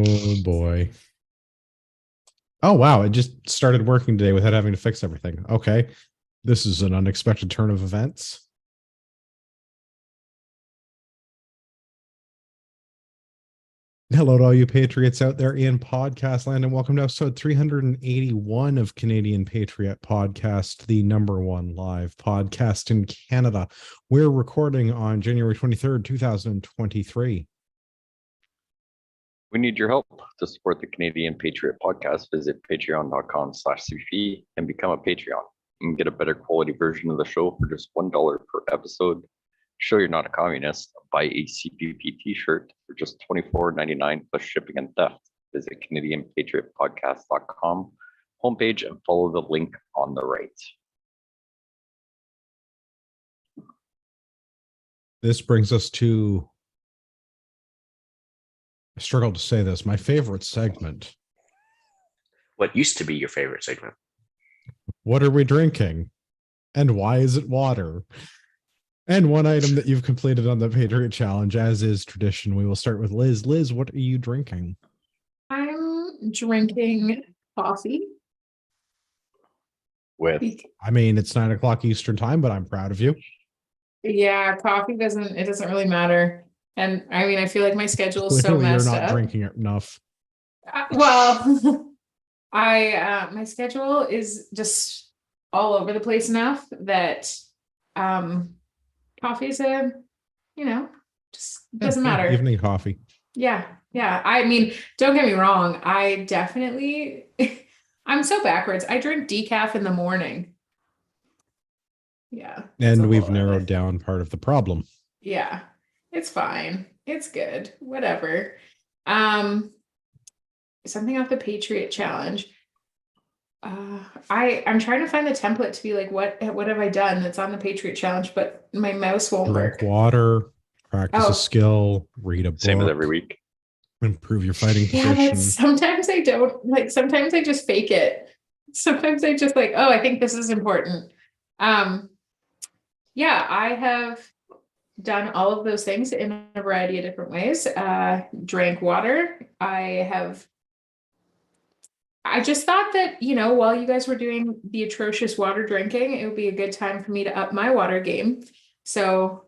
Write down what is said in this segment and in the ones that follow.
Oh boy. Oh wow, it just started working today without having to fix everything. Okay. This is an unexpected turn of events. Hello to all you patriots out there in podcast land, and welcome to episode 381 of Canadian Patriot Podcast, the number one live podcast in Canada. We're recording on January 23rd, 2023. We need your help to support the Canadian Patriot Podcast. Visit patreon.com/CPP and become a Patreon. You can get a better quality version of the show for just $1 per episode. Show you're not a communist. Buy a CPP t-shirt for just $24.99 plus shipping and theft. Visit CanadianPatriotPodcast.com homepage and follow the link on the right. This brings us to, I struggle to say this, my favorite segment. What used to be your favorite segment? What are we drinking? And why is it water? And one item that you've completed on the Patriot Challenge, as is tradition. We will start with Liz. Liz, what are you drinking? I'm drinking coffee. I mean, it's 9 o'clock Eastern time, but I'm proud of you. Yeah, coffee doesn't really matter. And I mean, I feel like my schedule is so Clearly, messed you're not up. drinking it enough. My schedule is just all over the place enough that coffee is just doesn't matter. Evening coffee. Yeah. I mean, don't get me wrong. I definitely, I'm so backwards. I drink decaf in the morning. Yeah. And we've narrowed down part of the problem. Yeah, it's fine. It's good. Whatever. Something off the Patriot Challenge. I'm trying to find the template to be like, what have I done that's on the Patriot Challenge, but my mouse won't work. Drink water, practice a skill, read a book. Same as every week. Improve your fighting Yeah, position. but sometimes I don't, like, sometimes I just fake it. Sometimes I just like, oh, I think this is important. Yeah, I have done all of those things in a variety of different ways. Drank water. I just thought that, while you guys were doing the atrocious water drinking, it would be a good time for me to up my water game. So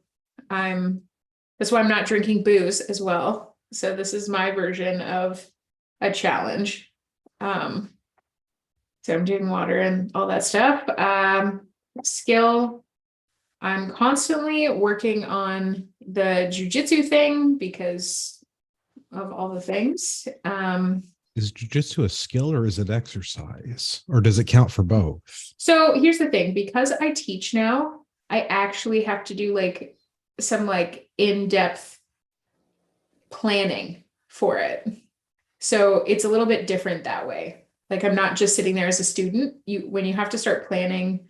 that's why I'm not drinking booze as well. So this is my version of a challenge. So I'm doing water and all that stuff. Skill. I'm constantly working on the jujitsu thing because of all the things. Is jujitsu a skill or is it exercise? Or does it count for both? So here's the thing, because I teach now, I actually have to do some in-depth planning for it. So it's a little bit different that way. Like, I'm not just sitting there as a student. When you have to start planning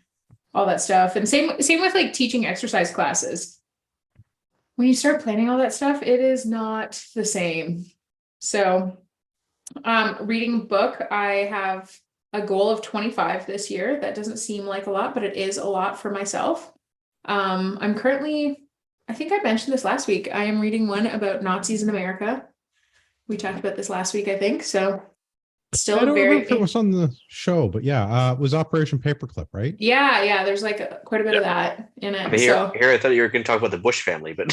all that stuff, and same with like teaching exercise classes. When you start planning all that stuff, it is not the same. So reading a book, I have a goal of 25 this year. That doesn't seem like a lot, but it is a lot for myself. I'm currently, I think I mentioned this last week, I am reading one about Nazis in America. We talked about this last week, I think. So still I don't very. remember if it was on the show, but yeah, it was Operation Paperclip, right? Yeah. There's quite a bit of that in it. Here, I thought you were going to talk about the Bush family, but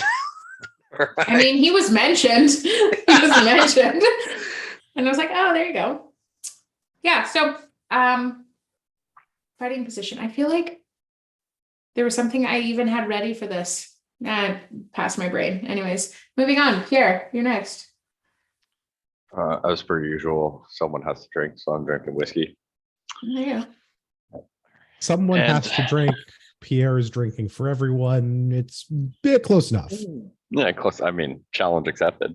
I mean, he was mentioned. And I was like, oh, there you go. Yeah. So, fighting position. I feel like there was something I even had ready for this. Past my brain. Anyways, moving on. Pierre, you're next. As per usual, someone has to drink, so I'm drinking whiskey. Yeah. Someone has to drink. Pierre is drinking for everyone. It's a bit close enough. Yeah, close. I mean, challenge accepted.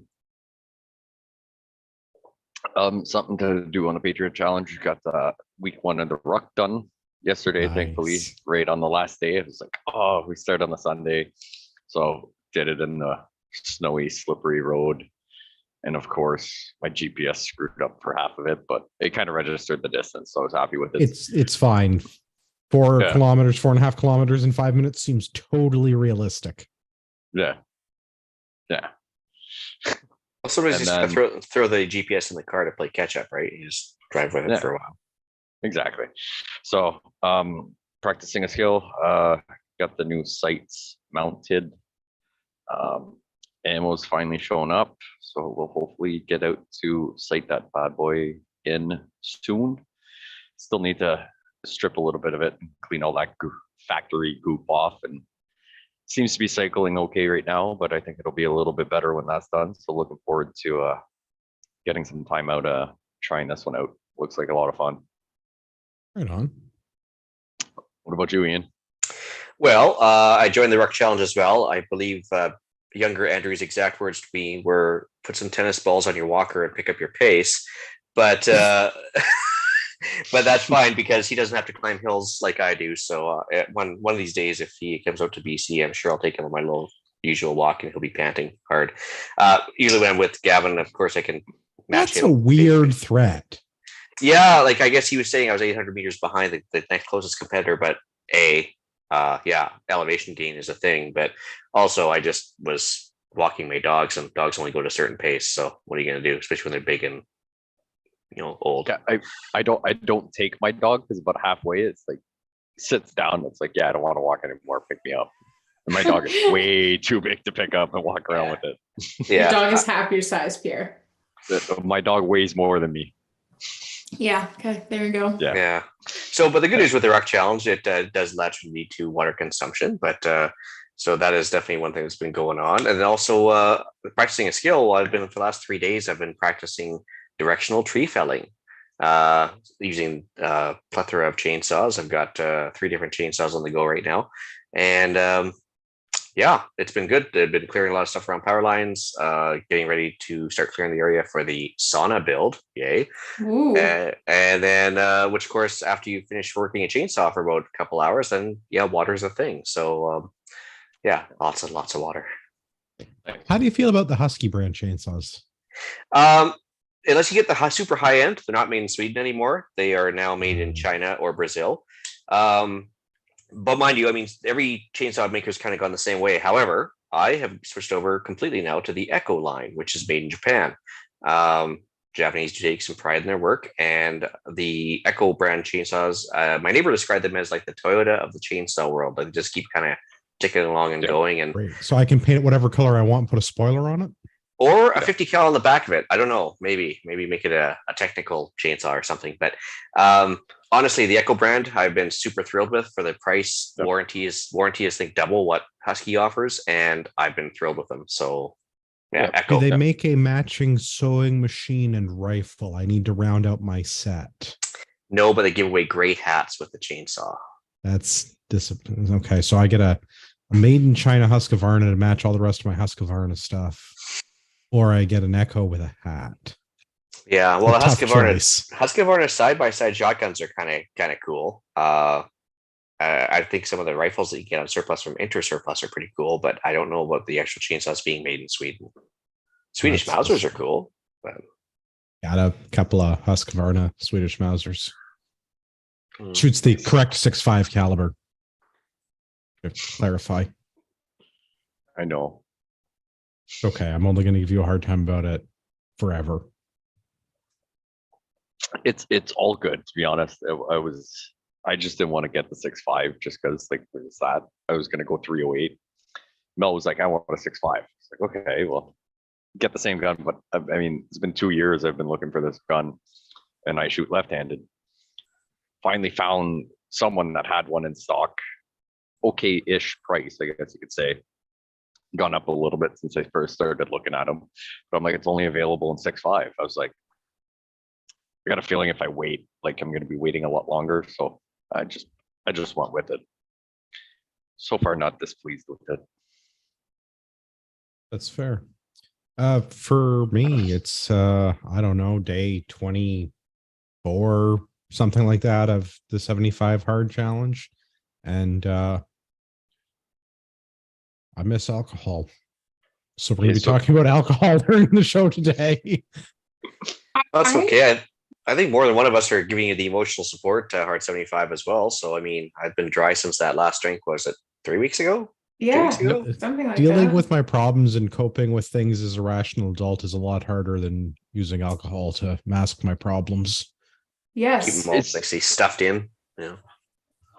Something to do on the Patriot Challenge. Got the week 1 of the ruck done yesterday, Nice. Thankfully, right on the last day. It was like, oh, we start on the Sunday. So did it in the snowy, slippery road. And of course, my GPS screwed up for half of it, but it kind of registered the distance. So I was happy with it. It's fine. 4.5 kilometers in 5 minutes seems totally realistic. Yeah. Well, somebody's And just gonna then- throw the GPS in the car to play catch up, right? You just drive with it Yeah. for a while. Exactly. So practicing a skill, got the new sights mounted. Ammo's finally showing up. So we'll hopefully get out to sight that bad boy in soon. Still need to strip a little bit of it and clean all that factory goop off, and seems to be cycling okay right now, but I think it'll be a little bit better when that's done. So looking forward to getting some time out trying this one out. Looks like a lot of fun. Right on. What about you, Ian? Well, I joined the Ruck Challenge as well. I believe younger Andrew's exact words to me were put some tennis balls on your walker and pick up your pace. But but that's fine because he doesn't have to climb hills like I do. So one of these days, if he comes out to BC, I'm sure I'll take him on my little usual walk and he'll be panting hard. Usually when I'm with Gavin, of course, I can match That's him. a weird threat. Yeah, like I guess he was saying I was 800 meters behind the next closest competitor, but elevation gain is a thing. But also, I just was walking my dogs, and dogs only go at a certain pace. So what are you going to do, especially when they're big and old? Yeah, I don't take my dog because about halfway it's like sits down. It's like, yeah, I don't want to walk anymore. Pick me up. And my dog is way too big to pick up and walk around with it. Your dog is half your size, Pierre. My dog weighs more than me. Yeah. Okay. There you go. Yeah. So, but the good news with the Ruck Challenge, it does naturally lead to water consumption, but so that is definitely one thing that's been going on. And then also practicing a skill. I've been for the last 3 days. I've been practicing directional tree felling using a plethora of chainsaws. I've got 3 different chainsaws on the go right now, and yeah, it's been good. They've been clearing a lot of stuff around power lines, getting ready to start clearing the area for the sauna build. Yay. And then, which of course, after you finish working a chainsaw for about a couple hours, then water's a thing. So lots and lots of water. How do you feel about the Husky brand chainsaws? Unless you get the super high end, they're not made in Sweden anymore. They are now made in China or Brazil. But mind you, I mean, every chainsaw maker's kind of gone the same way. However, I have switched over completely now to the Echo line, which is made in Japan. Japanese do take some pride in their work, and the Echo brand chainsaws, my neighbor described them as like the Toyota of the chainsaw world. They just keep kind of ticking along and going. And Great. So I can paint it whatever color I want and put a spoiler on it? Or a 50 cal on the back of it. I don't know. Maybe make it a technical chainsaw or something. But honestly, the Echo brand I've been super thrilled with for the price. Yep. Warranty is I think double what Husky offers, and I've been thrilled with them. So Yep. Echo. Do they make a matching sewing machine and rifle? I need to round out my set. No, but they give away great hats with the chainsaw. That's discipline. Okay, so I get a made in China Husqvarna to match all the rest of my Husqvarna stuff, or I get an Echo with a hat. Yeah, well, the Tough choice. Husqvarna side-by-side shotguns are kind of cool. I think some of the rifles that you get on surplus from Intersurplus are pretty cool, but I don't know about the actual chainsaws being made in Sweden. Swedish Mausers are cool. But... Got a couple of Husqvarna Swedish Mausers. Shoots the correct 6.5 caliber. To clarify. I know. Okay, I'm only going to give you a hard time about it forever. It's all good, to be honest. I just didn't want to get the 6.5 just because like there's that. I was gonna go 308. Mel was like, I want a 6.5. It's like, okay, well, get the same gun, but I mean, it's been 2 years I've been looking for this gun, and I shoot left-handed. Finally found someone that had one in stock, okay-ish price, I guess you could say. Gone up a little bit since I first started looking at them, but I'm like, it's only available in 6.5. I was like, I got a feeling if I wait, like I'm going to be waiting a lot longer. So I just went with it. So far, not displeased with it. That's fair. For me, it's I don't know, day 24, something like that, of the 75 hard challenge. And I miss alcohol. So we're gonna be talking about alcohol during the show today. That's okay. I think more than one of us are giving you the emotional support to Hard 75 as well. So, I mean, I've been dry since that last drink. Was it 3 weeks ago? Yeah, weeks ago. something like Dealing that. with my problems and coping with things as a rational adult is a lot harder than using alcohol to mask my problems. Keep Yes. them all nicely stuffed in. Yeah.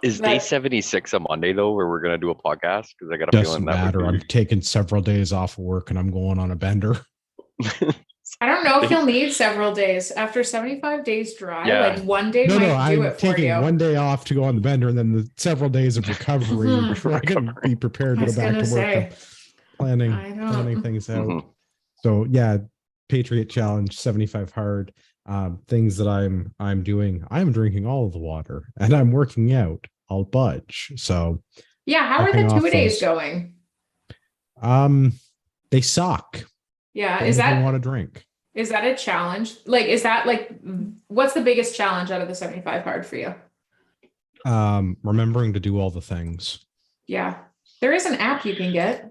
Is day But- 76 a Monday though, where we're gonna do a podcast? Because I got a Doesn't feeling that matter. I'm would taking several days off of work and I'm going on a bender. be. I don't know if you'll need several days. After 75 days dry, Yeah. like one day No, might do I'm it for taking you. one day off to go on the bender and then the several days of recovery Mhm. before I can be prepared I to was go back gonna to work. say, Planning I don't- things out. Mhm. So yeah, Patriot Challenge 75 hard. Things that I'm doing. I'm drinking all of the water and I'm working out. I'll budge. So yeah, how are Checking the off 2 days those. going? they suck. Yeah, Don't is even want that to drink. is that a challenge? Like, is that like what's the biggest challenge out of the 75 hard for you? Remembering to do all the things. Yeah, there is an app you can get.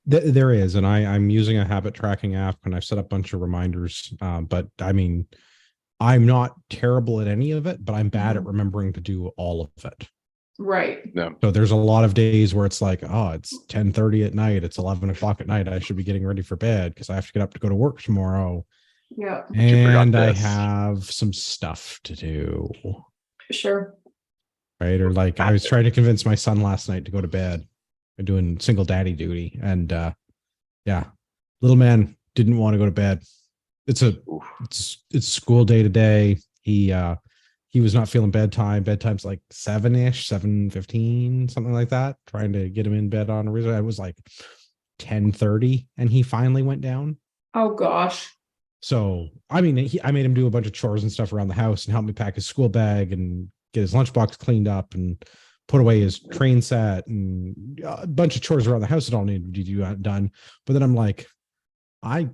There is, and I'm using a habit tracking app and I've set up a bunch of reminders. But I mean, I'm not terrible at any of it, but I'm bad at remembering to do all of it. Right. Yeah. So there's a lot of days where it's like, oh, it's 10:30 at night. It's 11 o'clock at night. I should be getting ready for bed because I have to get up to go to work tomorrow. Yeah, you forgot And I this. have some stuff to do. sure. Right. Or like I was trying to convince my son last night to go to bed. I'm doing single daddy duty. And yeah, little man didn't want to go to bed. It's school day today. He was not feeling bedtime. Bedtime's like 7-ish, 7:15, something like that. Trying to get him in bed on a reason. It was like 10:30 and he finally went down. Oh gosh. So I mean, I made him do a bunch of chores and stuff around the house and help me pack his school bag and get his lunchbox cleaned up and put away his train set and a bunch of chores around the house that all need to be done. But then I'm like, I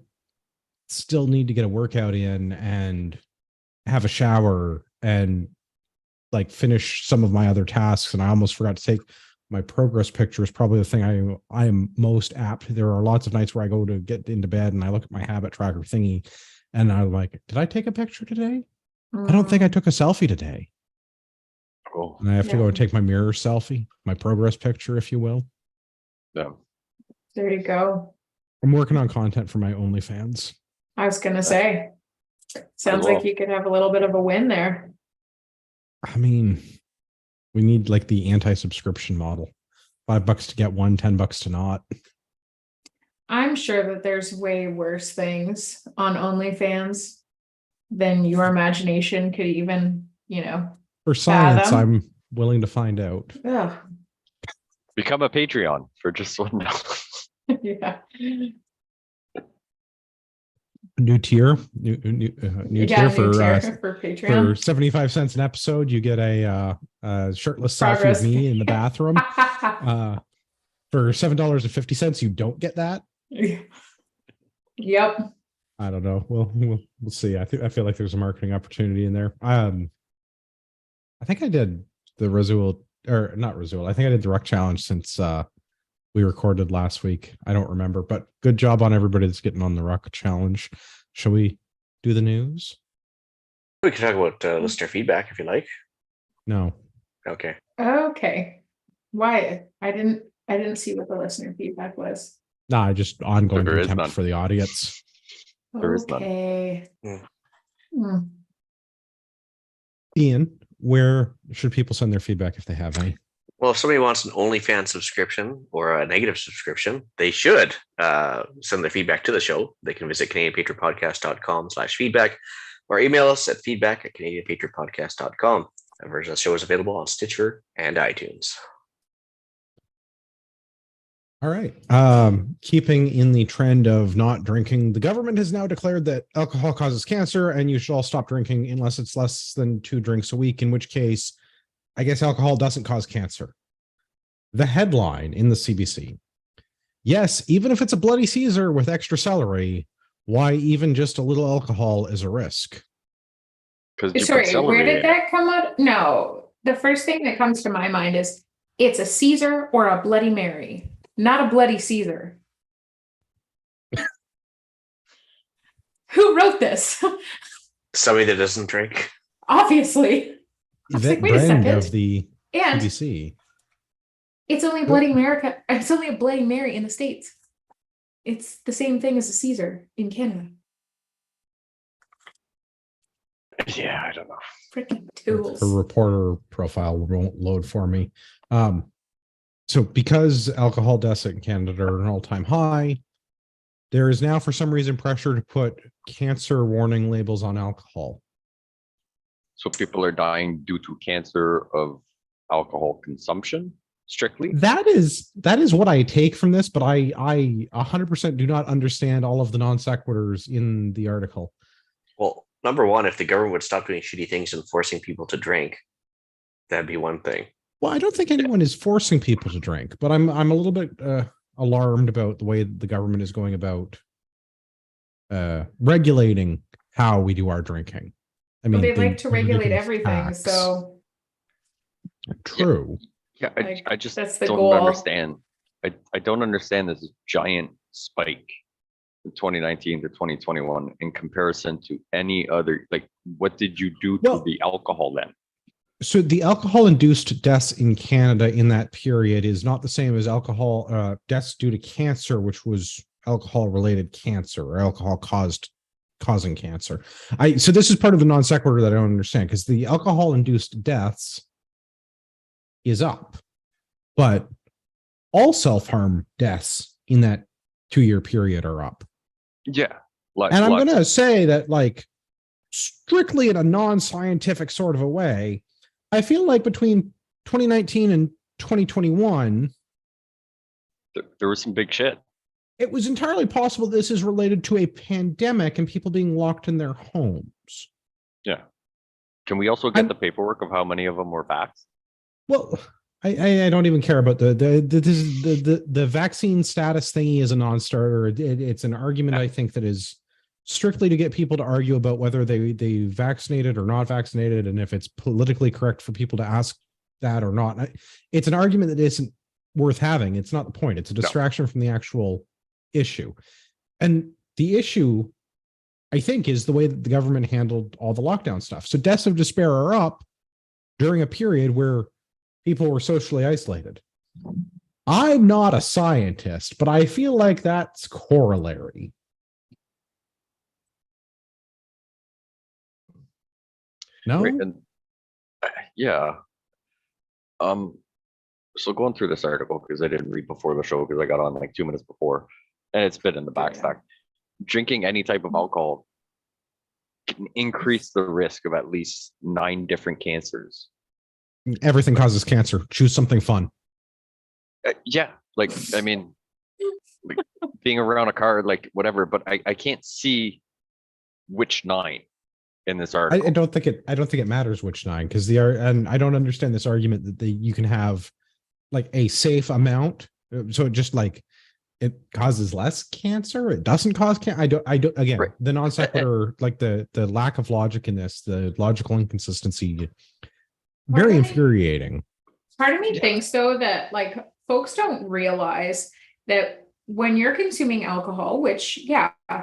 still need to get a workout in and have a shower and like finish some of my other tasks. And I almost forgot to take my progress picture is probably the thing I am most apt. There are lots of nights where I go to get into bed and I look at my habit tracker thingy and I'm like, did I take a picture today? I don't think I took a selfie today. Oh, And I have to Yeah. go and take my mirror selfie, my progress picture, if you will. yeah. There you go. I'm working on content for my OnlyFans. I was gonna say, sounds well. like you could have a little bit of a win there. I mean, we need like the anti-subscription model. $5 to get one, $10 to not. I'm sure that there's way worse things on OnlyFans than your imagination could even, For science, Fathom. I'm willing to find out. ugh, Become a Patreon for just $1. yeah. New tier, new Yeah, tier for for Patreon. for 75 cents an episode. You get a shirtless selfie Progress. of me in the bathroom. For $7.50, you don't get that. Yep. I don't know. We'll see. I feel like there's a marketing opportunity in there. I think I did the Razool or not Razool. I think I did the Ruck Challenge since we recorded last week. I don't remember, but good job on everybody that's getting on the Ruck Challenge. Shall we do the news? We can talk about listener feedback if you like. No. Okay. Okay. Why? I didn't see what the listener feedback was. Nah, just ongoing There is contempt none. for the audience. There is none. Okay. Hmm. Hmm. Ian, where should people send their feedback if they have any? Well, if somebody wants an OnlyFans subscription or a negative subscription, they should send their feedback to the show. They can visit CanadianPatriotPodcast.com/feedback or email us at feedback@CanadianPatriotPodcast.com. A version of the show is available on Stitcher and iTunes. All right. Keeping in the trend of not drinking, the government has now declared that alcohol causes cancer and you should all stop drinking unless it's less than 2 drinks a week, in which case, I guess alcohol doesn't cause cancer. The headline in the CBC. Yes, even if it's a bloody Caesar with extra celery, why even just a little alcohol is a risk? Because Sorry, where did that come out? No, the first thing that comes to my mind is it's a Caesar or a Bloody Mary, not a bloody Caesar. Who wrote this? Somebody that doesn't drink. Obviously. I was Yvette like, wait a Brand second. of the And CBC. It's only a Bloody America. It's only a Bloody Mary in the States. It's the same thing as a Caesar in Canada. Yeah, I don't know. Freaking tools. Her reporter profile won't load for me. So because alcohol deaths in Canada are an all-time high, there is now for some reason pressure to put cancer warning labels on alcohol. So people are dying due to cancer of alcohol consumption, strictly? That is what I take from this, but I 100% do not understand all of the non sequiturs in the article. Well, number one, if the government would stop doing shitty things and forcing people to drink, that'd be one thing. Well, I don't think anyone is forcing people to drink, but I'm a little bit alarmed about the way the government is going about regulating how we do our drinking. I mean, they like to regulate everything, tax. so true. Yeah, like, I just that's the don't goal. understand. I don't understand this giant spike from 2019 to 2021 in comparison to any other. Like, what did you do to the alcohol then? So the alcohol-induced deaths in Canada in that period is not the same as alcohol deaths due to cancer, which was alcohol-related cancer or alcohol causing cancer. So this is part of the non sequitur that I don't understand, because the alcohol-induced deaths is up, but all self-harm deaths in that 2-year period are up. Yeah. And I'm going to say that, like, strictly in a non-scientific sort of a way, I feel like between 2019 and 2021, there was some big shit. It was entirely possible this is related to a pandemic and people being locked in their homes. Yeah. Can we also get the paperwork of how many of them were vaxxed? Well, I don't even care about the vaccine status thingy is a non-starter. It's an argument I think that is strictly to get people to argue about whether they vaccinated or not vaccinated, and if it's politically correct for people to ask that or not. It's an argument that isn't worth having. It's not the point. It's a distraction from the actual issue. And the issue, I think, is the way that the government handled all the lockdown stuff. So deaths of despair are up during a period where people were socially isolated. I'm not a scientist, but I feel like that's corollary. No? Right, and yeah. So going through this article, because I didn't read before the show because I got on like 2 minutes before, and it's been in the backstack. Drinking any type of alcohol can increase the risk of at least 9 different cancers. Everything causes cancer. Choose something fun. Yeah, like, I mean, like being around a car, like whatever, but I can't see which 9 in this article. I don't think it matters which 9, because and I don't understand this argument that you can have like a safe amount, so it just like it causes less cancer, it doesn't cause cancer. I don't again, right. The non sequitur, like the lack of logic in this, the logical inconsistency, very infuriating. Part of me thinks though that like folks don't realize that when you're consuming alcohol, which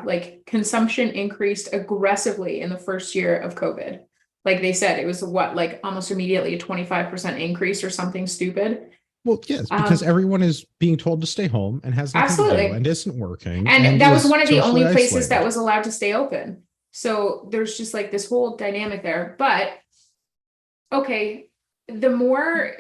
like consumption increased aggressively in the first year of COVID. Like they said, it was like almost immediately a 25% increase or something stupid. Well, yes, because everyone is being told to stay home and has nothing to do and isn't working. And that was one of the only places that was allowed to stay open. So there's just like this whole dynamic there. But okay, the more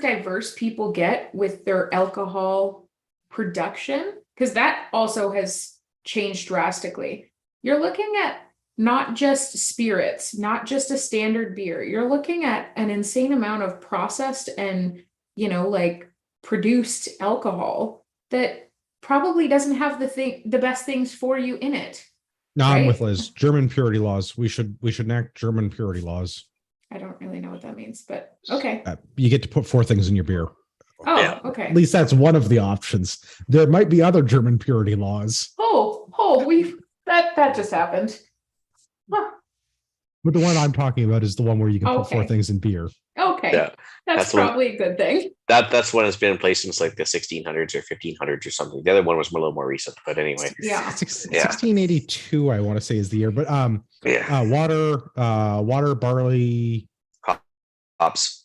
diverse people get with their alcohol production, because that also has changed drastically. You're looking at not just spirits, not just a standard beer. You're looking at an insane amount of processed and like produced alcohol that probably doesn't have the best things for you in it. No, right? I'm with Liz. German purity laws. We should enact German purity laws. I don't really know what that means, but okay. You get to put 4 things in your beer. Oh, yeah. Okay. At least that's one of the options. There might be other German purity laws. That just happened. Huh. But the one I'm talking about is the one where you can put 4 things in beer. Okay. Yeah. That's probably a good thing. That's one that's been in place since like the 1600s or 1500s or something. The other one was a little more recent, but anyway. Yeah. 1682, I want to say, is the year. But water, barley, hops.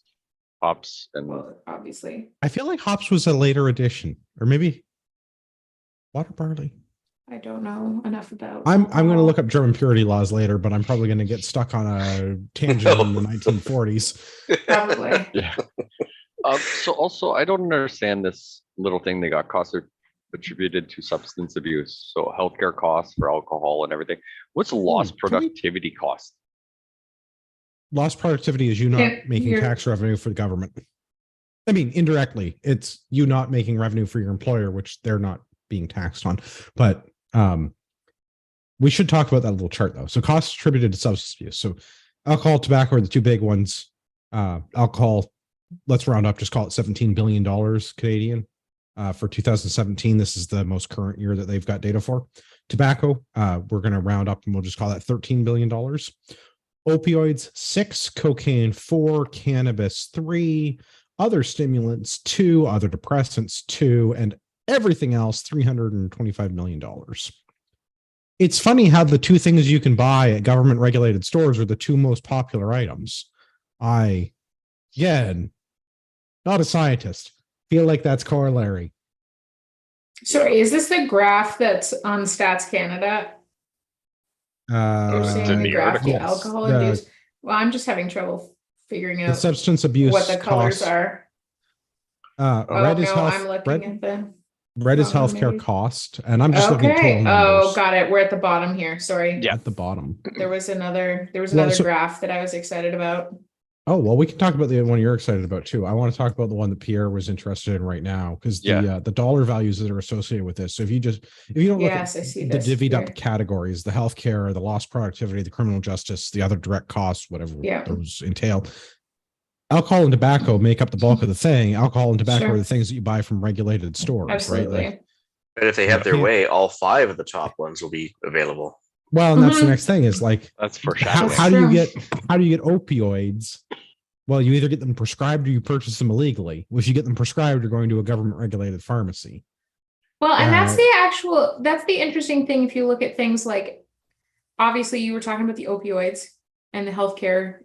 hops and Well, obviously. I feel like hops was a later addition, or maybe water barley. I don't know enough about. I'm going to alcohol. look up German purity laws later, but I'm probably going to get stuck on a tangent in the 1940s. Probably. yeah. So also, I don't understand this little thing they got costs are attributed to substance abuse. So healthcare costs for alcohol and everything. What's lost can we- productivity cost? Lost productivity is you not Yeah, making you're- tax revenue for the government. I mean, indirectly, it's you not making revenue for your employer, which they're not being taxed on. But we should talk about that little chart though. So costs attributed to substance abuse. So alcohol, tobacco are the two big ones. Alcohol, let's round up, just call it $17 billion Canadian for 2017. This is the most current year that they've got data for. Tobacco, we're going to round up and we'll just call that $13 billion. Opioids, 6, cocaine, 4, cannabis, 3, other stimulants, 2, other depressants, 2, and everything else, $325 million. It's funny how the two things you can buy at government regulated stores are the two most popular items. Again, not a scientist, feel like that's corollary. Sorry, is this the graph that's on Stats Canada? You're It's seeing in the the graph, the article. alcohol Yes, induced. Well, I'm just having trouble figuring The out substance abuse what the colors costs. are. Red is no, health. I'm looking at the. Red is wrong one, healthcare maybe. cost, and I'm just looking at Okay. total numbers. Oh, got it. We're at the bottom here. Sorry. Yeah. At the bottom. There was another Well, so- graph that I was excited about. Oh, well, we can talk about the one you're excited about too. I want to talk about the one that Pierre was interested in right now, because the dollar values that are associated with this. So if you don't look Yes, I at see the this divvied here. up categories, the healthcare, the lost productivity, the criminal justice, the other direct costs, whatever Yeah. those entail. Alcohol and tobacco make up the bulk of the thing. Alcohol and tobacco Sure. are the things that you buy from regulated stores, Absolutely. right? Like, But if they have their Yeah. way, all 5 of the top ones will be available. well, and that's the Mhm. next thing is like, That's how, foreshadowing. how do you True. get opioids? Well, you either get them prescribed or you purchase them illegally. If you get them prescribed, you're going to a government regulated pharmacy. Well, and that's Uh, that's the interesting thing. If you look at things like, obviously you were talking about the opioids and the healthcare,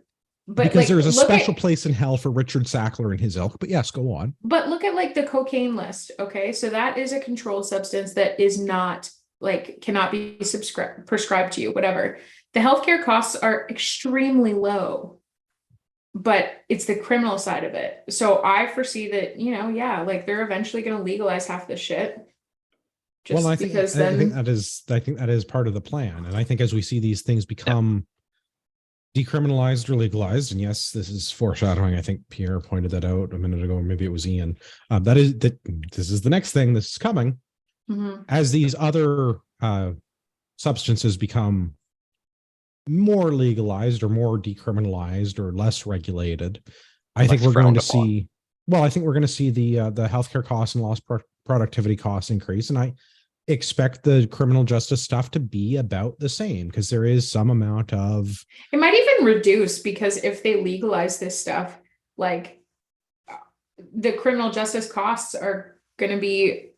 but because like, there's a look special at, place in hell for Richard Sackler and his ilk. But yes, go on. but look at like the cocaine list. Okay. So that is a controlled substance that is not like, cannot be prescribed to you, whatever. The healthcare costs are extremely low, but it's the criminal side of it. So I foresee that, like they're eventually going to legalize half the shit. Just Well, I think because I think then, that is part of the plan. And I think as we see these things become decriminalized or legalized, and yes, this is foreshadowing. I think Pierre pointed that out a minute ago, or maybe it was Ian. This is the next thing that's coming. Mhm. As these other substances become more legalized or more decriminalized or less regulated, I think Less we're going to frowned upon. see. Well, I think we're going to see the healthcare costs and lost productivity costs increase, and I expect the criminal justice stuff to be about the same because there is some amount of It might even reduce, because if they legalize this stuff, like the criminal justice costs are going to be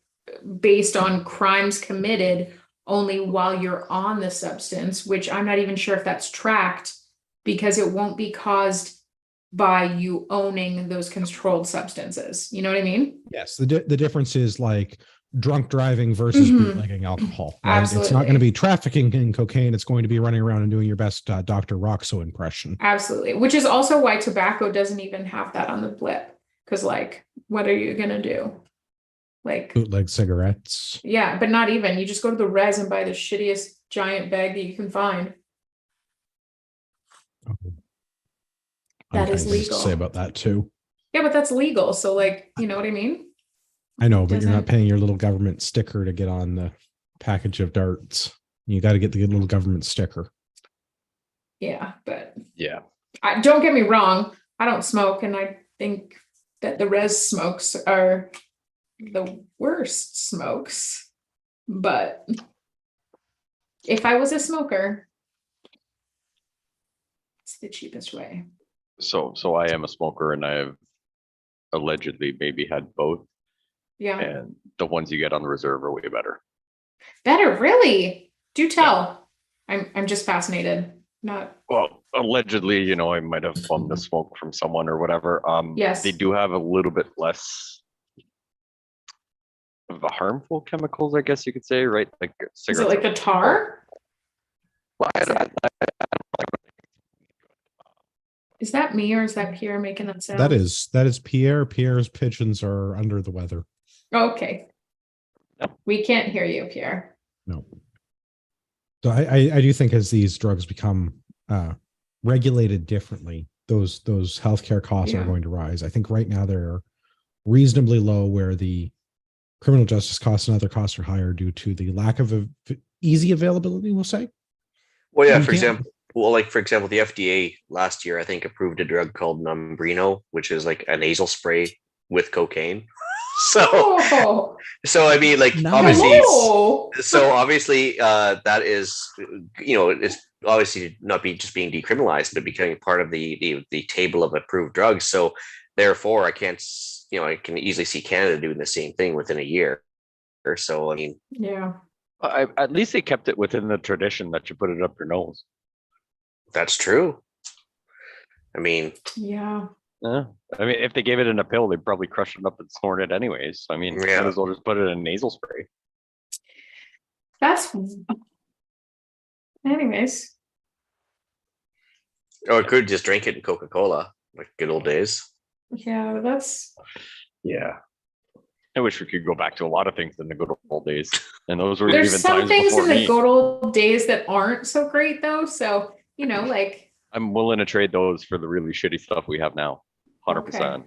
based on crimes committed only while you're on the substance, which I'm not even sure if that's tracked, because it won't be caused by you owning those controlled substances. You know what I mean? yes. The difference is like drunk driving versus Mhm. bootlegging alcohol. Right? It's not Absolutely. going to be trafficking in cocaine. It's going to be running around and doing your best Dr. Roxo impression. Absolutely. Which is also why tobacco doesn't even have that on the blip. Because, like, what are you going to do? Like, Bootleg cigarettes. yeah, but not even. You just go to the res and buy the shittiest giant bag that you can find. That Unkind is things to legal. say about that too. Yeah, but that's legal. So, like, you know what I mean? I know, but you're not Doesn't- paying your little government sticker to get on the package of darts. You got to get the little government sticker. Yeah, but Yeah. don't get me wrong. I don't smoke, and I think that the res smokes are the worst smokes. But if I was a smoker, it's the cheapest way. So I am a smoker and I have allegedly maybe had both, Yeah. and the ones you get on the reserve are way better. Better, really? Do tell. I'm just fascinated. Not Well, allegedly, I might have bummed the smoke from someone or whatever. Yes. They do have a little bit less of the harmful chemicals, I guess you could say, right? Like is it cigarettes. like the tar? Well, Is that me or is that Pierre making that sound? That is Pierre. Pierre's pigeons are under the weather. Okay. Yep. We can't hear you, Pierre. No. So I do think as these drugs become regulated differently, those healthcare costs are Yeah. going to rise. I think right now they're reasonably low, where the criminal justice costs and other costs are higher due to the lack of easy availability, we'll say. Well, yeah, You for can't- example, the FDA last year, I think, approved a drug called Numbrino, which is like a nasal spray with cocaine. Oh, So I mean, like, Nice. obviously, hello. that is, it's obviously not being decriminalized, but becoming part of the table of approved drugs. So therefore, I can easily see Canada doing the same thing within a year or so. I mean, Yeah. at least they kept it within the tradition that you put it up your nose. that's true. I mean, Yeah. Yeah. I mean, if they gave it in a pill, they'd probably crush it up and snort it anyways. I mean, Yeah. might as well just put it in nasal spray. That's anyways. or it could just drink it in Coca-Cola, like good old days. Yeah, that's Yeah. I wish we could go back to a lot of things in the good old days. And those were there's even some times things before in the me. good old days that aren't so great though. So, like I'm willing to trade those for the really shitty stuff we have now. 100%.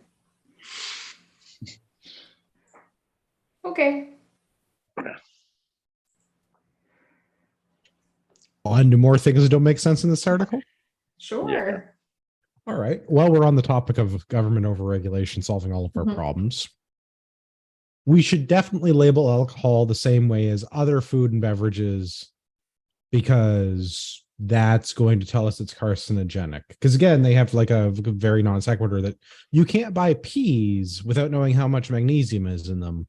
Okay. On to more things that don't make sense in this article. Sure. Yeah. All right. Well, we're on the topic of government overregulation solving all of our Mhm. problems. We should definitely label alcohol the same way as other food and beverages, because that's going to tell us it's carcinogenic. Because again, they have like a very non sequitur that you can't buy peas without knowing how much magnesium is in them.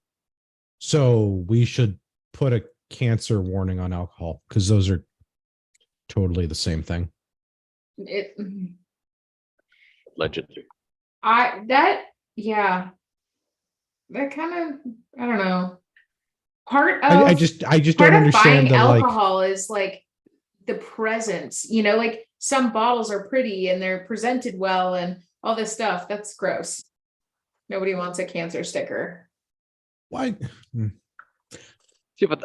So we should put a cancer warning on alcohol, because those are totally the same thing. Allegedly. That kind of, I don't know. Part of I just part don't of understand buying the like. alcohol is like the presence, like some bottles are pretty and they're presented well and all this stuff. That's gross. Nobody wants a cancer sticker. Why? See, but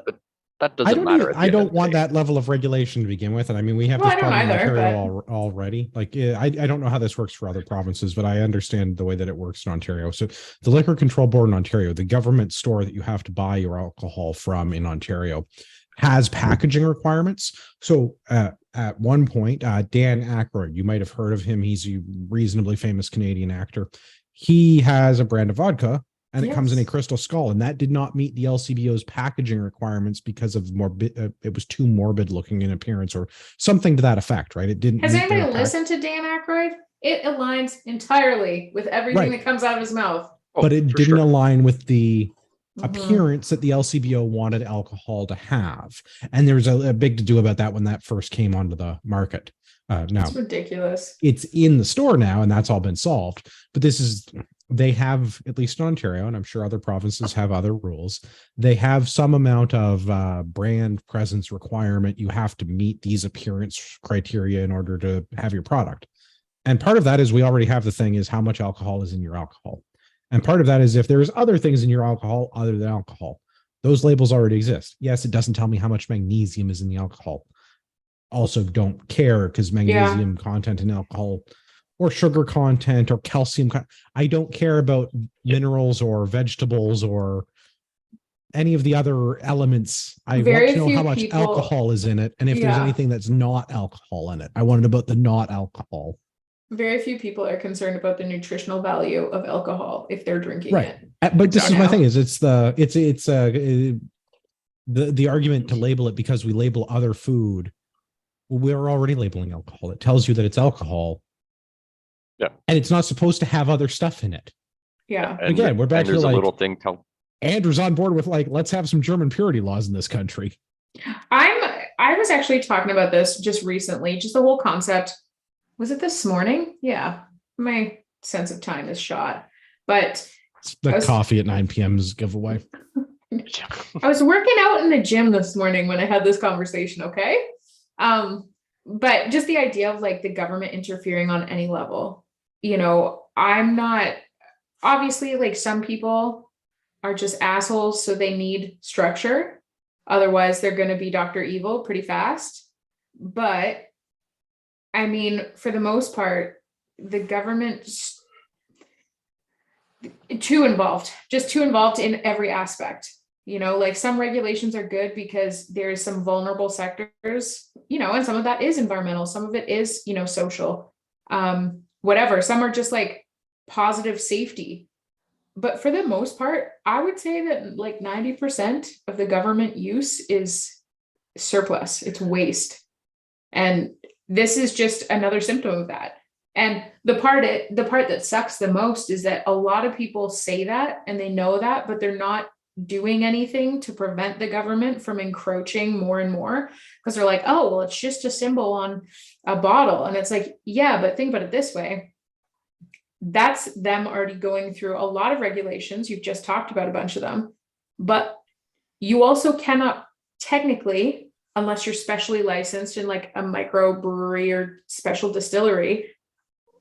that doesn't matter. I don't want that level of regulation to begin with. And I mean, we have Well, this I don't problem in either, Ontario already. Like, I don't know how this works for other provinces, but I understand the way that it works in Ontario. So the Liquor Control Board in Ontario, the government store that you have to buy your alcohol from in Ontario, has packaging requirements. So at one point, Dan Aykroyd, you might have heard of him. He's a reasonably famous Canadian actor. He has a brand of vodka, and it comes in a Yes. crystal skull, and that did not meet the LCBO's packaging requirements because of it was too morbid looking in appearance or something to that effect, right? It didn't. Has meet their anybody listened to Dan Aykroyd? It aligns entirely with everything Right. that comes out of his mouth. but it for didn't sure. align with the Mhm. appearance that the LCBO wanted alcohol to have. And there was a big to do about that when that first came onto the market. Now It's ridiculous. it's in the store now, and that's all been solved. But they have, at least in Ontario, and I'm sure other provinces have other rules, they have some amount of brand presence requirement. You have to meet these appearance criteria in order to have your product. And part of that is we already have the thing is how much alcohol is in your alcohol. And part of that is if there's other things in your alcohol other than alcohol, those labels already exist. Yes, it doesn't tell me how much magnesium is in the alcohol. Also don't care, because magnesium content in alcohol or sugar content or calcium, I don't care about minerals or vegetables or any of the other elements. I Very want to know few how much people- alcohol is in it. And if there's Yeah. anything that's not alcohol in it, I want it about the not alcohol. Very few people are concerned about the nutritional value of alcohol if they're drinking Right. it. But this is my Now. thing is the argument to label it because we label other food. Well, we're already labeling alcohol. It tells you that it's alcohol. Yeah. And it's not supposed to have other stuff in it. Yeah. And Again, we're back to there's like- a little thing tell Andrew's on board with like, let's have some German purity laws in this country. I was actually talking about this just recently, just the whole concept. Was it this morning? Yeah. My sense of time is shot. But The coffee at 9 p.m. is a giveaway. I was working out in the gym this morning when I had this conversation, okay? But just the idea of like the government interfering on any level, I'm not, obviously, like some people are just assholes, so they need structure. Otherwise, they're going to be Dr. Evil pretty fast. But I mean, for the most part, the government's too involved in every aspect. Like some regulations are good because there's some vulnerable sectors, and some of that is environmental, some of it is, social, whatever. Some are just like positive safety. But for the most part, I would say that like 90% of the government use is surplus, it's waste. And this is just another symptom of that. And the part that sucks the most is that a lot of people say that and they know that, but they're not doing anything to prevent the government from encroaching more and more, because they're like, oh, well, it's just a symbol on a bottle. And it's like, yeah, but think about it this way. That's them already going through a lot of regulations. You've just talked about a bunch of them, but you also cannot technically, unless you're specially licensed in like a microbrewery or special distillery,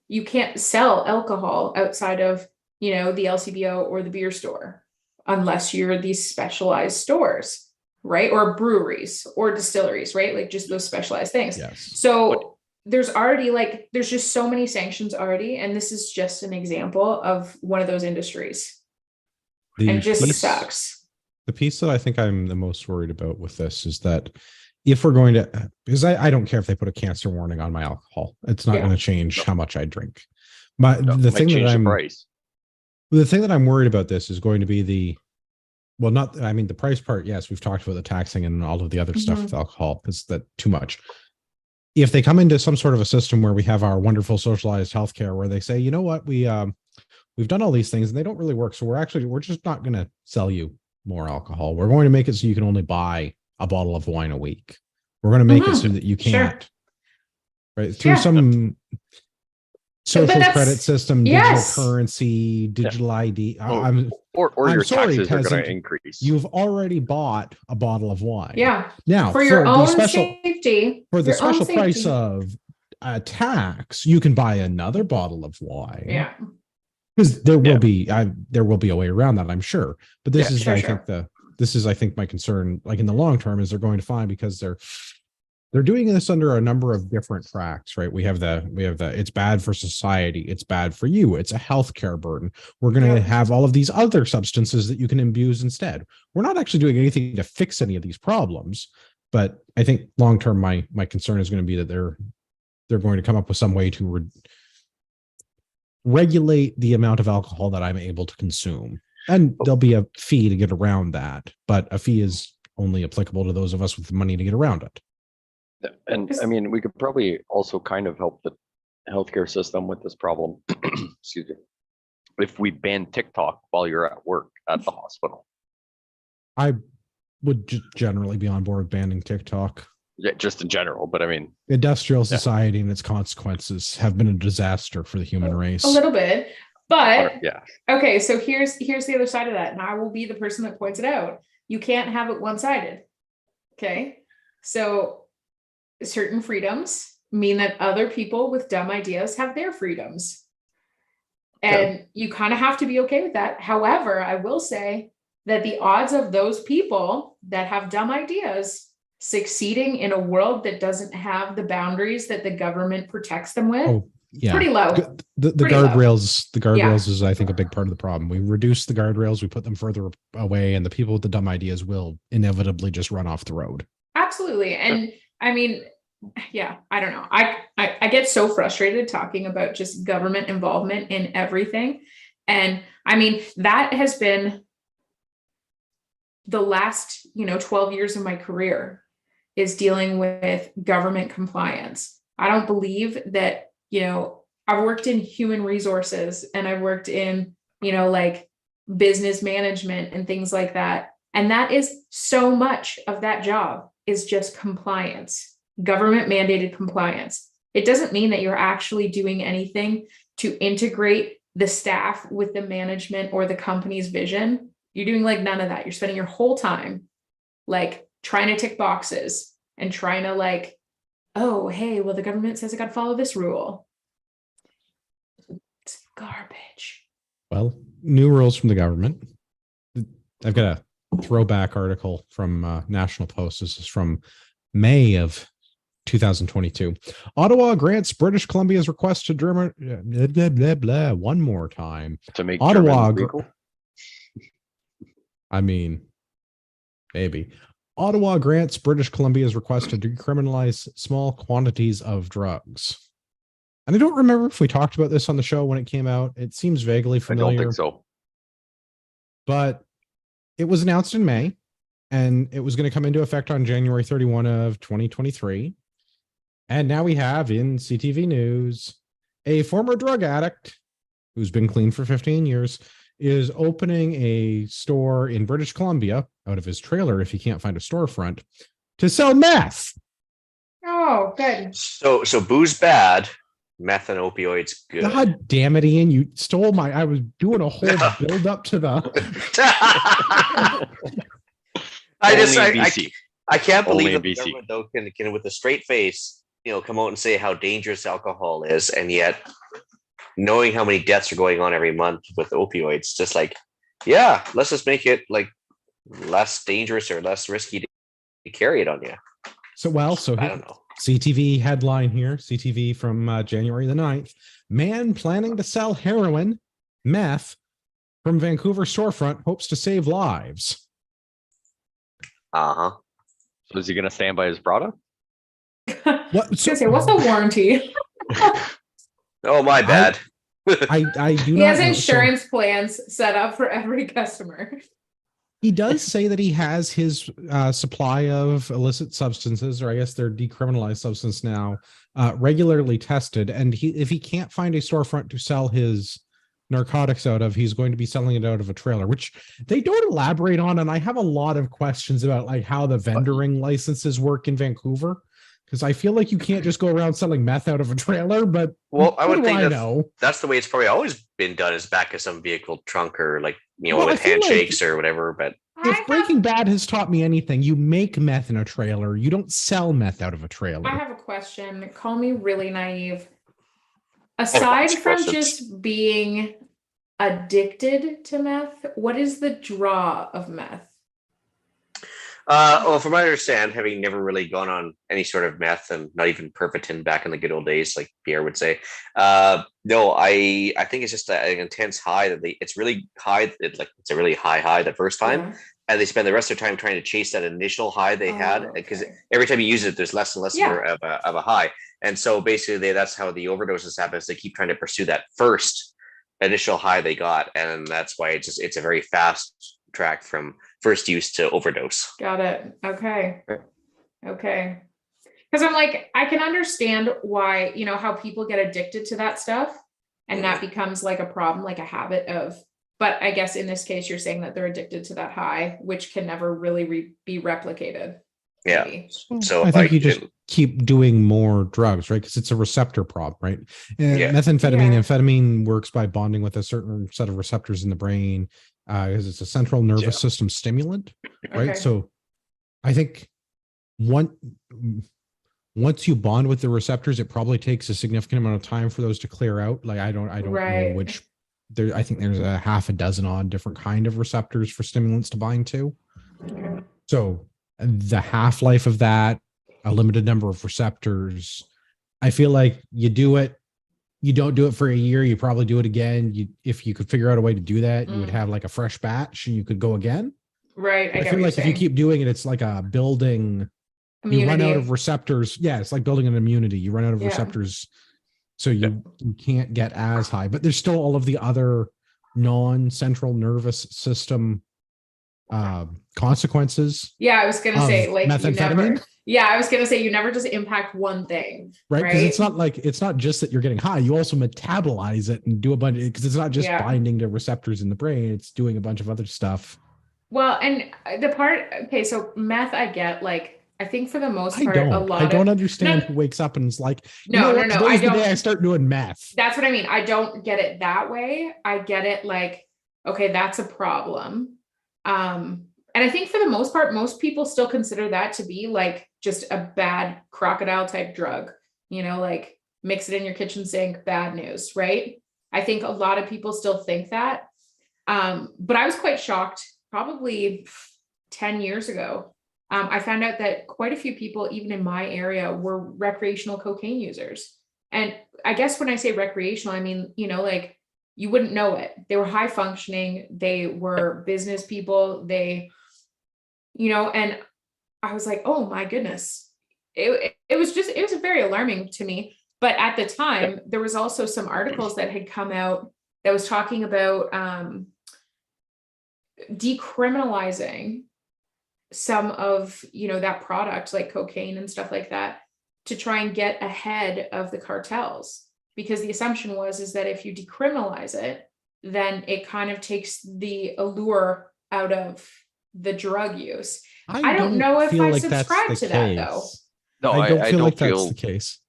you can't sell alcohol outside of, the LCBO or the beer store, unless you're these specialized stores, right? Or breweries or distilleries, right? Like just those specialized things. Yes. So there's just so many sanctions already. And this is just an example of one of those industries. And it just sucks. The piece that I think I'm the most worried about with this is that if we're going to, because I don't care if they put a cancer warning on my alcohol, it's not going to change how much I drink. But the thing that I'm worried about this is going to be the price part. Yes, we've talked about the taxing and all of the other stuff with alcohol. Is that too much? If they come into some sort of a system where we have our wonderful socialized healthcare, where they say, you know what, we've done all these things and they don't really work, so we're just not going to sell you more alcohol. We're going to make it so you can only buy a bottle of wine a week. We're going to make it so that you can't, right? Through some social credit system, digital currency, digital ID. Or your taxes are going to increase. You've already bought a bottle of wine. Yeah. Now, for your own safety, for the special price of a tax, you can buy another bottle of wine. Yeah. Because there will be a way around that, I'm sure. But this is, I think my concern, like in the long term, is they're going to find, because they're doing this under a number of different tracks, right? We have the it's bad for society, it's bad for you, it's a healthcare burden. We're going to have all of these other substances that you can abuse instead. We're not actually doing anything to fix any of these problems, but I think long term, my concern is going to be that they're going to come up with some way to regulate the amount of alcohol that I'm able to consume. And there'll be a fee to get around that, but a fee is only applicable to those of us with the money to get around it. And I mean, we could probably also kind of help the healthcare system with this problem. Excuse me. If we ban TikTok while you're at work at the hospital. I would generally be on board with banning TikTok. Yeah, just in general, but I mean, industrial society and its consequences have been a disaster for the human race. A little bit, but okay. So here's the other side of that, and I will be the person that points it out. You can't have it one-sided. Okay, so certain freedoms mean that other people with dumb ideas have their freedoms, and you kind of have to be okay with that. However, I will say that the odds of those people that have dumb ideas succeeding in a world that doesn't have the boundaries that the government protects them with, pretty low. The guardrails is, I think, a big part of the problem. We reduce the guardrails, we put them further away, and the people with the dumb ideas will inevitably just run off the road. Absolutely. And I mean, I don't know. I get so frustrated talking about just government involvement in everything. And I mean, that has been the last, 12 years of my career, is dealing with government compliance. I don't believe that, I've worked in human resources and I've worked in, like business management and things like that. And that is so much of that job. is just compliance, government mandated compliance. It doesn't mean that you're actually doing anything to integrate the staff with the management or the company's vision. You're doing like none of that. You're spending your whole time like trying to tick boxes and trying to like, oh, hey, well, the government says I got to follow this rule. It's garbage. Well, new rules from the government. I've got a throwback article from National Post. This is from May of 2022. Ottawa grants British Columbia's request to German. Blah, blah, blah, blah, one more time. To make Ottawa. German legal? I mean, maybe. Ottawa grants British Columbia's request to decriminalize small quantities of drugs. And I don't remember if we talked about this on the show when it came out. It seems vaguely familiar. I don't think so. But it was announced in May, and it was going to come into effect on January 31 of 2023. And now we have in CTV News, a former drug addict who's been clean for 15 years is opening a store in British Columbia out of his trailer if he can't find a storefront to sell meth. Oh, good. So booze bad, meth and opioids good. God damn it, Ian! You stole my. I was doing a whole build up to the. I can't believe that the BC. government though can with a straight face, come out and say how dangerous alcohol is, and yet knowing how many deaths are going on every month with opioids, just like, yeah, let's just make it like less dangerous or less risky to carry it on you. So I don't know. CTV headline here, CTV from January the 9th. Man planning to sell heroin, meth from Vancouver storefront hopes to save lives. Uh-huh. So is he going to stand by his product? What? So, say, what's the warranty? Oh, my bad. I do He not has know. insurance plans set up for every customer. He does say that he has his supply of illicit substances, or I guess they're decriminalized substance now, regularly tested. And if he can't find a storefront to sell his narcotics out of, he's going to be selling it out of a trailer, which they don't elaborate on. And I have a lot of questions about like how the vendoring licenses work in Vancouver, because I feel like you can't just go around selling meth out of a trailer. But Well, I would what do think that's the way it's probably always been done, is back of some vehicle trunk or like, Well, with I feel handshakes or whatever. But if Breaking Bad has taught me anything, you make meth in a trailer. You don't sell meth out of a trailer. I have a question. Call me really naive. Aside from just being addicted to meth, what is the draw of meth? Well, from what I understand, having never really gone on any sort of meth, and not even Pervitin back in the good old days, like Pierre would say, no, I think it's just an intense high that it's really high. It's a really high the first time, Yeah. and they spend the rest of their time trying to chase that initial high they had, because okay. every time you use it, there's less and less Yeah. of a high, and so basically that's how the overdoses happen. Is they keep trying to pursue that first initial high they got, and that's why it's a very fast track from first use to overdose. Got it. Okay. Okay. Because I'm like, I can understand why, how people get addicted to that stuff and that becomes like a problem, like a habit of, but I guess in this case, you're saying that they're addicted to that high, which can never really be replicated. Yeah. Maybe. So I think you just keep doing more drugs, right? Because it's a receptor problem, right? And amphetamine works by bonding with a certain set of receptors in the brain, because it's a central nervous system stimulant, right? Okay. So I think once you bond with the receptors, it probably takes a significant amount of time for those to clear out. Like I don't know which. I think there's a half a dozen odd different kind of receptors for stimulants to bind to. Okay. So the half-life of that, a limited number of receptors. I feel like you do it, you don't do it for a year, you probably do it again. If you could figure out a way to do that, you would have like a fresh batch and you could go again. Right. I feel like if you keep doing it, it's like a building. Immunity. You run out of receptors. Yeah, it's like building an immunity. You run out of receptors, so you can't get as high. But there's still all of the other non-central nervous system consequences. Yeah, I was gonna say like methamphetamine. I was gonna say you never just impact one thing, right? Because it's not just that you're getting high, you also metabolize it and do a bunch, because it's not just binding to receptors in the brain, it's doing a bunch of other stuff. Well, and the part, okay, so meth, I get like I think for the most I part, a don't. lot I don't of understand No, who wakes up and is like, you no, know no, what? no, I Today's the day don't. I start doing math. That's what I mean. I don't get it that way. I get it like, okay, that's a problem. And I think for the most part, most people still consider that to be like just a bad crocodile type drug, like mix it in your kitchen sink, bad news, right? I think a lot of people still think that. But I was quite shocked probably 10 years ago. I found out that quite a few people, even in my area, were recreational cocaine users. And I guess when I say recreational, I mean, like you wouldn't know it. They were high functioning, they were business people, and I was like, oh my goodness. It was very alarming to me. But at the time, there was also some articles that had come out that was talking about decriminalizing some of that product like cocaine and stuff like that to try and get ahead of the cartels, because the assumption is that if you decriminalize it, then it kind of takes the allure out of the drug use. I don't know if I subscribe to that though. No, I don't feel like that's the case.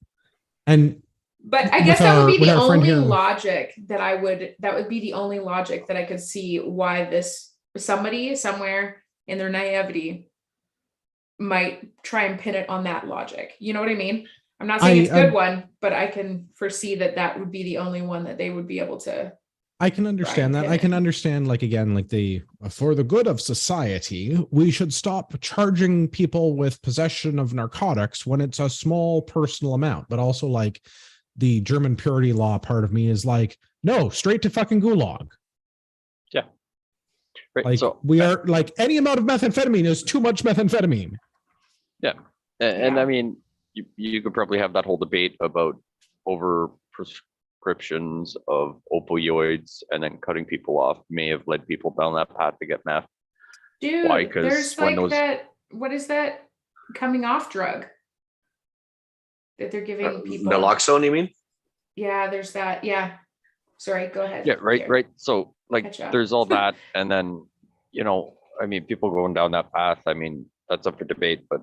And but I guess that would be the only logic that would be the only logic that I could see why somebody somewhere in their naivety might try and pin it on that logic. You know what I mean? I'm not saying it's a good one, but I can foresee that would be the only one that they would be able to. I can understand that. I can understand, like, again, like for the good of society, we should stop charging people with possession of narcotics when it's a small personal amount. But also, like, the German purity law part of me is like, no, straight to fucking gulag. Yeah. Right. Like, so we are like, any amount of methamphetamine is too much methamphetamine. Yeah. And I mean, you could probably have that whole debate about over prescriptions of opioids and then cutting people off may have led people down that path to get meth. Dude, why? There's like that, what is that coming off drug that they're giving people? Naloxone, you mean? Yeah, there's that. Yeah. Sorry, go ahead. Yeah, right. So like there's all that. And then, I mean, people going down that path, I mean, that's up for debate, but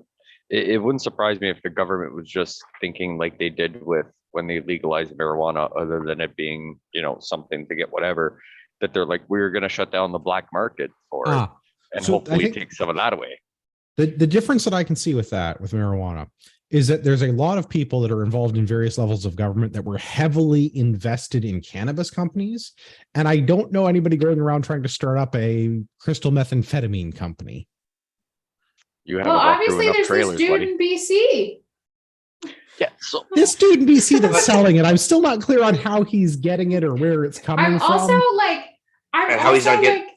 it wouldn't surprise me if the government was just thinking like they did with when they legalized marijuana, other than it being, something to get whatever, that they're like, we're going to shut down the black market for it and hopefully take some of that away. The difference that I can see with marijuana is that there's a lot of people that are involved in various levels of government that were heavily invested in cannabis companies. And I don't know anybody going around trying to start up a crystal methamphetamine company. Well, obviously there's this dude in BC. Yeah, so this dude in BC that's selling it, I'm still not clear on how he's getting it or where it's coming from. I'm also like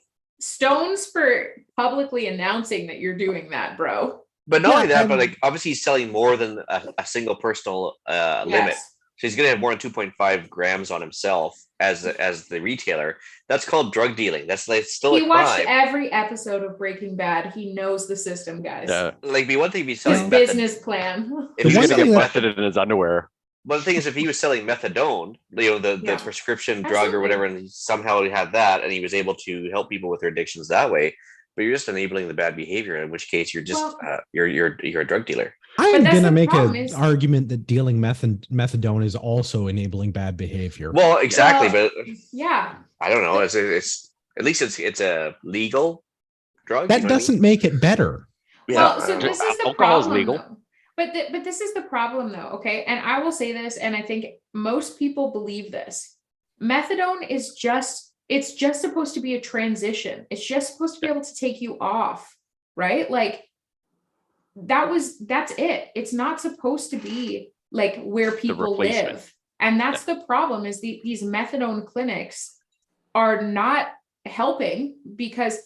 stones for publicly announcing that you're doing that, bro. But not only that, but like obviously he's selling more than a single personal limit. So he's going to have more than 2.5 grams on himself as the retailer. That's called drug dealing. That's still a crime. He watched every episode of Breaking Bad. He knows the system, guys. Yeah. Like, one thing, he's selling his business plan. If he's going to get busted in his underwear. One thing is, if he was selling methadone, the prescription drug or whatever, and somehow he had that, and he was able to help people with their addictions that way, but you're just enabling the bad behavior. In which case, you're just you're a drug dealer. I'm going to make an argument that dealing methadone is also enabling bad behavior. Well, exactly, but yeah, I don't know. It's at least it's a legal drug. That doesn't make it better. Yeah. Well, so this is the problem. Legal. But this is the problem, though. Okay, and I will say this, and I think most people believe this. Methadone is just supposed to be a transition. It's just supposed to be able to take you off, right? Like. That's it. It's not supposed to be like where people live. And that's the problem is these methadone clinics are not helping because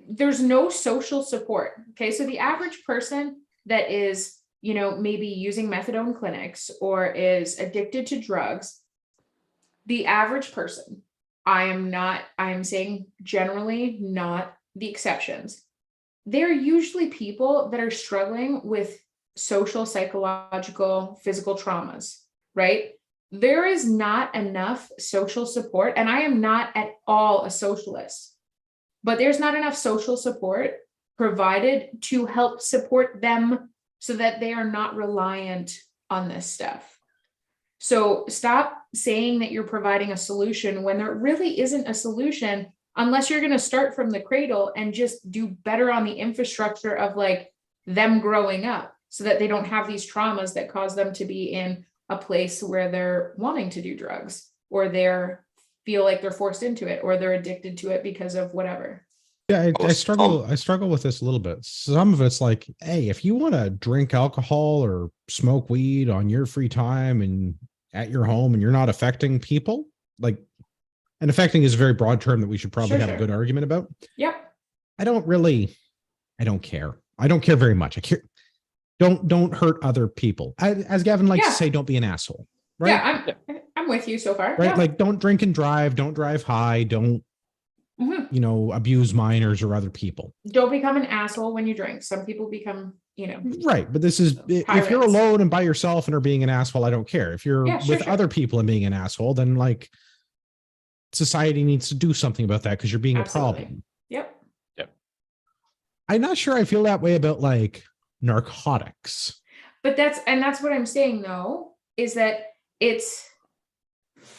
there's no social support. Okay. So the average person that is, maybe using methadone clinics or is addicted to drugs, the average person, I am saying generally not the exceptions. They're usually people that are struggling with social, psychological, physical traumas, right? There is not enough social support, and I am not at all a socialist, but there's not enough social support provided to help support them so that they are not reliant on this stuff. So stop saying that you're providing a solution when there really isn't a solution, unless you're going to start from the cradle and just do better on the infrastructure of like them growing up, so that they don't have these traumas that cause them to be in a place where they're wanting to do drugs, or they're feel like they're forced into it, or they're addicted to it because of whatever. Yeah, I struggle with this a little bit. Some of it's like, hey, if you want to drink alcohol or smoke weed on your free time and at your home and you're not affecting people, like, and affecting is a very broad term that we should probably have a good argument about. Yep. I don't care. I don't care very much. I care. Don't hurt other people. As Gavin likes to say, don't be an asshole. Right? Yeah, I'm with you so far. Right? Yeah. Like, don't drink and drive. Don't drive high. Don't abuse minors or other people. Don't become an asshole when you drink. Some people become, right. But this is pirates. If you're alone and by yourself and are being an asshole, I don't care. If you're with other people and being an asshole, then like society needs to do something about that because you're being a problem. Yep. I'm not sure I feel that way about like narcotics. But that's what I'm saying though, is that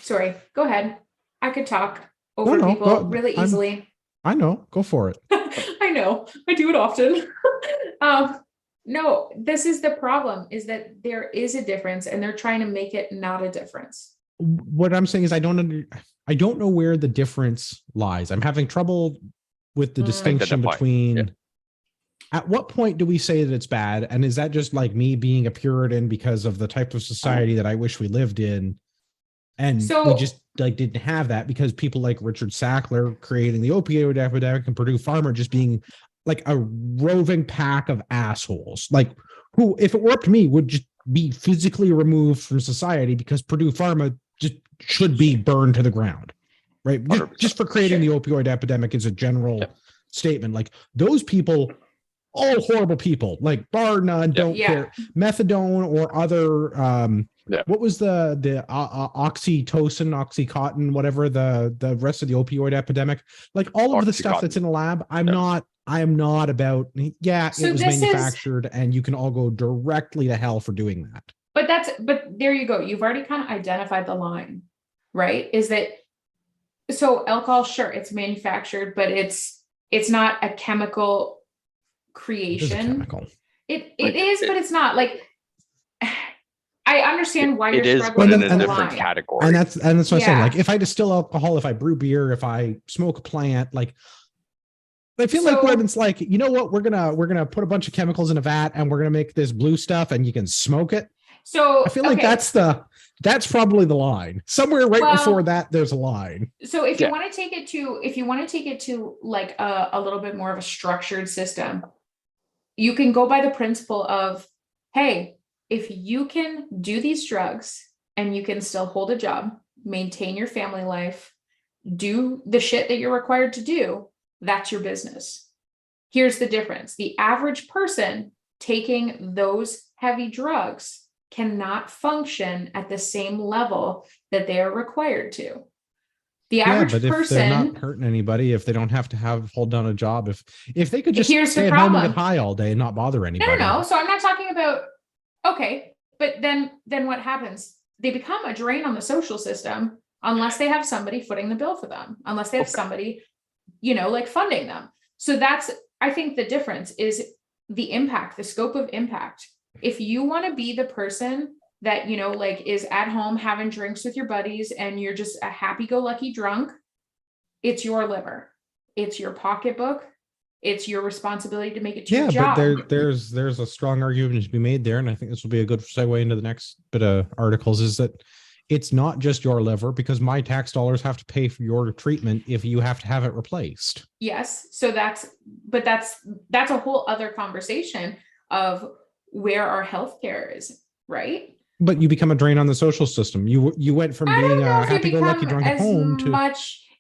sorry, go ahead. I could talk over people really easily. I know, go for it. I know, I do it often. No, this is the problem, is that there is a difference and they're trying to make it not a difference. What I'm saying is I don't know where the difference lies. I'm having trouble with the distinction between at what point do we say that it's bad? And is that just like me being a Puritan because of the type of society that I wish we lived in? And we just like didn't have that because people like Richard Sackler creating the opioid epidemic and Purdue Pharma just being like a roving pack of assholes, like who, if it were up to me, would just be physically removed from society because Purdue Pharma just should be burned to the ground, right? Just for creating the opioid epidemic is a general statement. Like those people, all horrible people, like bar none, don't care. Methadone or other, what was the oxytocin, Oxycontin, whatever the rest of the opioid epidemic, like all of the stuff that's in a lab. I am not about, it was manufactured and you can all go directly to hell for doing that. But there you go. You've already kind of identified the line, right? Is that, so alcohol, sure, it's manufactured, but it's not a chemical creation. It is, but it's not. Like, I understand why you're struggling in a different category. And that's what I'm saying. Like, if I distill alcohol, if I brew beer, if I smoke a plant, like, I feel like when it's like, you know what, we're gonna put a bunch of chemicals in a vat and we're gonna make this blue stuff and you can smoke it. So I feel like that's probably the line. Somewhere before that, there's a line. So if you want to take it to like a little bit more of a structured system, you can go by the principle of, hey, if you can do these drugs and you can still hold a job, maintain your family life, do the shit that you're required to do, that's your business. Here's the difference. The average person taking those heavy drugs cannot function at the same level that they are required to. The average person, if they're not hurting anybody, if they don't have to hold down a job, if they could just stay at home and get high all day and not bother anybody. No. So I'm not talking about, okay, but then what happens? They become a drain on the social system unless they have somebody footing the bill for them, unless they have somebody, like funding them. So that's, I think the difference is the impact, the scope of impact. If you want to be the person that, like is at home having drinks with your buddies and you're just a happy-go-lucky drunk, it's your liver, it's your pocketbook, it's your responsibility to make it to your job. But there's a strong argument to be made there, and I think this will be a good segue into the next bit of articles, is that it's not just your liver, because my tax dollars have to pay for your treatment if you have to have it replaced. Yes. So that's a whole other conversation of where our healthcare is, right? But you become a drain on the social system. You went from being a happy-go-lucky drunk at home to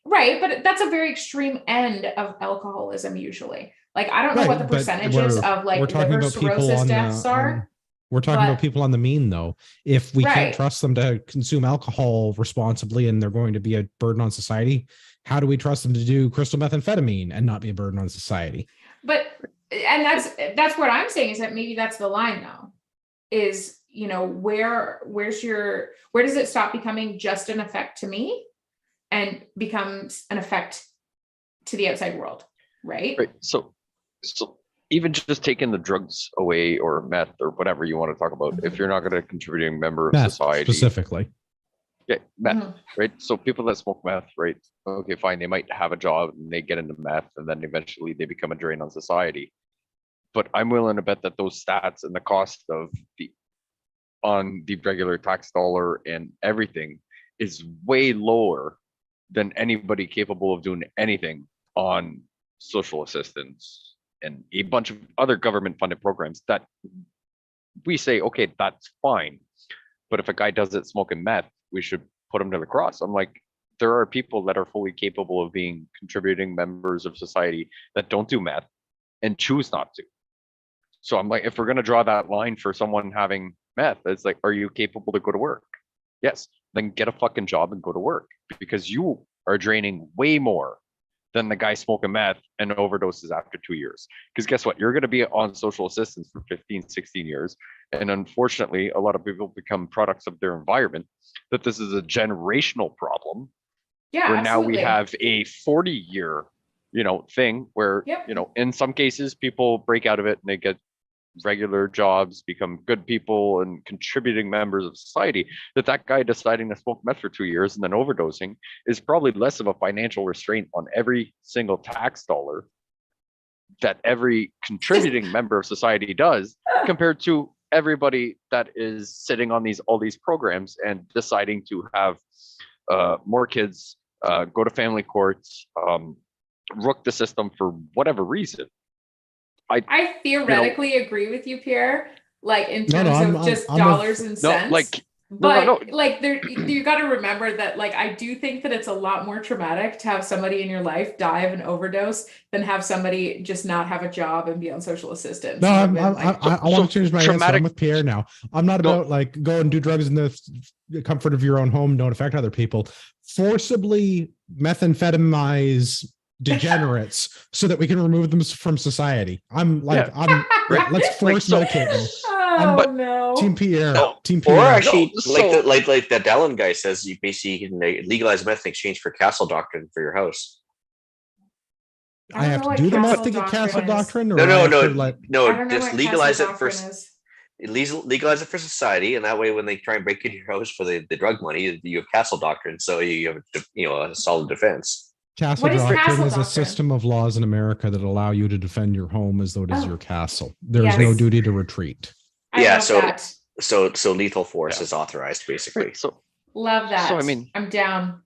right, but that's a very extreme end of alcoholism usually. Like, I don't know what the percentages of like liver cirrhosis deaths are. We're talking about people on the mean, though. If we can't trust them to consume alcohol responsibly and they're going to be a burden on society, how do we trust them to do crystal methamphetamine and not be a burden on society? But and that's what I'm saying, is that maybe that's the line though, is, you know, where does it stop becoming just an effect to me and becomes an effect to the outside world, right? Right. So even just taking the drugs away or meth or whatever you want to talk about, if you're not going to contributing member of Meth society, specifically. yeah, meth, Mhm. right? So people that smoke meth, right? Okay, fine. They might have a job and they get into meth and then eventually they become a drain on society. But I'm willing to bet that those stats and the cost of on the regular tax dollar and everything is way lower than anybody capable of doing anything on social assistance and a bunch of other government funded programs that we say, okay, that's fine. But if a guy does it smoking meth, we should put him to the cross. I'm like, there are people that are fully capable of being contributing members of society that don't do meth and choose not to. So I'm like, if we're going to draw that line for someone having meth, it's like, are you capable to go to work? Yes. Then get a fucking job and go to work, because you are draining way more than the guy smoking meth and overdoses after 2 years. Because guess what? You're going to be on social assistance for 15, 16 years. And unfortunately, a lot of people become products of their environment, that this is a generational problem. Yeah, where now we absolutely. have a 40-year, thing where, Yep. in some cases people break out of it and they get regular jobs, become good people and contributing members of society. That guy deciding to smoke meth for 2 years and then overdosing is probably less of a financial restraint on every single tax dollar that every contributing member of society does, compared to everybody that is sitting on all these programs and deciding to have more kids, go to family courts, rook the system for whatever reason. I theoretically agree with you, Pierre, like in terms of just I'm dollars and cents. But like there, you got to remember that, like, I do think that it's a lot more traumatic to have somebody in your life die of an overdose than have somebody just not have a job and be on social assistance. No, I want to change my answer. I'm with Pierre now. I'm not about like go and do drugs in the comfort of your own home, don't affect other people. Forcibly methamphetamize degenerates so that we can remove them from society. Let's force medicate them. Oh no, Team Pierre. Team Pierre. Or actually, like that Dallin guy says, you basically can legalize meth in exchange for castle doctrine for your house. I have to do the meth to get castle doctrine, or no. Just legalize it first. Legalize it for society, and that way, when they try and break into your house for the drug money, you have castle doctrine, so you have a solid defense. Castle doctrine is a system of laws in America that allow you to defend your home as though it is your castle. There is no duty to retreat. So lethal force is authorized, basically. Right, so love that. So I mean, I'm down.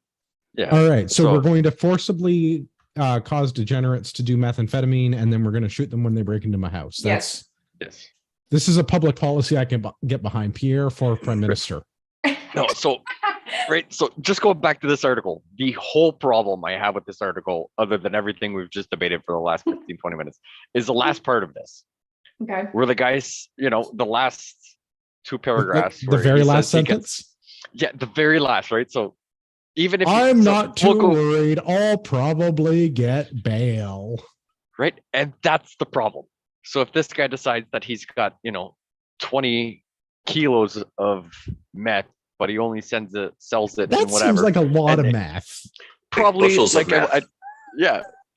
Yeah. All right. So we're going to forcibly cause degenerates to do methamphetamine, and then we're going to shoot them when they break into my house. Yes. This is a public policy I can get behind. Pierre for Prime Minister. No. So. Right. So just going back to this article, the whole problem I have with this article, other than everything we've just debated for the last 15, 20 minutes, is the last part of this. Okay. Where the guys, the last two paragraphs. The very last sentence? The very last, right? So even if I'm not too worried, I'll probably get bail. Right. And that's the problem. So if this guy decides that he's got, 20 kilos of meth, but he only sells it that and whatever. Seems like a lot of math. Probably like that's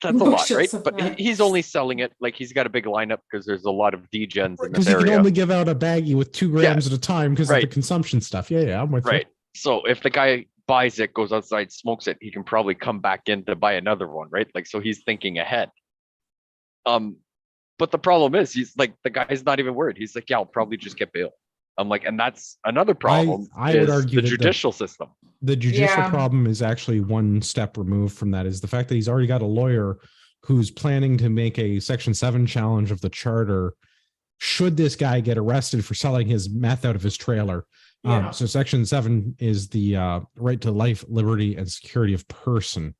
a lot, right? But he's only selling it, like he's got a big lineup because there's a lot of degens in this area. Because he can only give out a baggie with 2 grams at a time because of the consumption stuff. Yeah, I'm with you. Right. So if the guy buys it, goes outside, smokes it, he can probably come back in to buy another one, right? Like, so he's thinking ahead. But the problem is, he's like, the guy's not even worried. He's like, yeah, I'll probably just get bail. I'm like, and that's another problem. I would argue the judicial system. The judicial problem is actually one step removed from that, is the fact that he's already got a lawyer who's planning to make a Section 7 challenge of the charter should this guy get arrested for selling his meth out of his trailer. So Section 7 is the right to life, liberty, and security of person.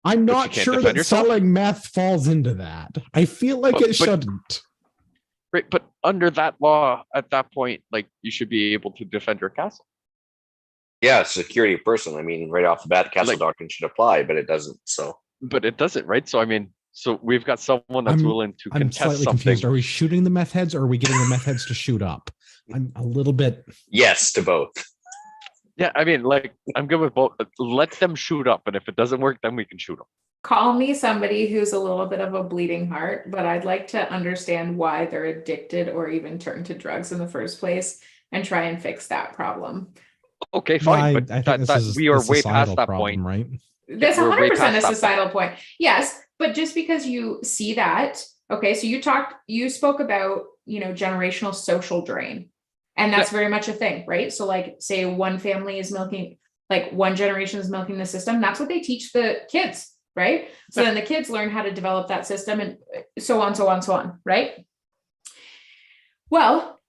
I'm not sure that selling meth falls into that. I feel like it shouldn't. Right, but under that law, at that point, like, you should be able to defend your castle. Yeah, security of person. I mean, right off the bat, castle doctrine should apply, but it doesn't. So, but it doesn't, right? So, I mean, So we've got someone that's willing to I'm contest slightly something. confused. Are we shooting the meth heads, or are we getting the meth heads to shoot up? I'm a little bit. Yes to both. Yeah, I mean, like, I'm good with both. Let them shoot up, and if it doesn't work, then we can shoot them. Call me somebody who's a little bit of a bleeding heart, but I'd like to understand why they're addicted or even turn to drugs in the first place and try and fix that problem. Okay, fine, Well, but I think this is we are a way past societal that problem, point. right? That's We're way 100% past a that societal point. Yes, but just because you see that, okay, so you spoke about, generational social drain. And that's very much a thing, right? So like, say one family is milking, like one generation is milking the system. That's what they teach the kids, right? So then the kids learn how to develop that system and so on, so on, so on, right? Well,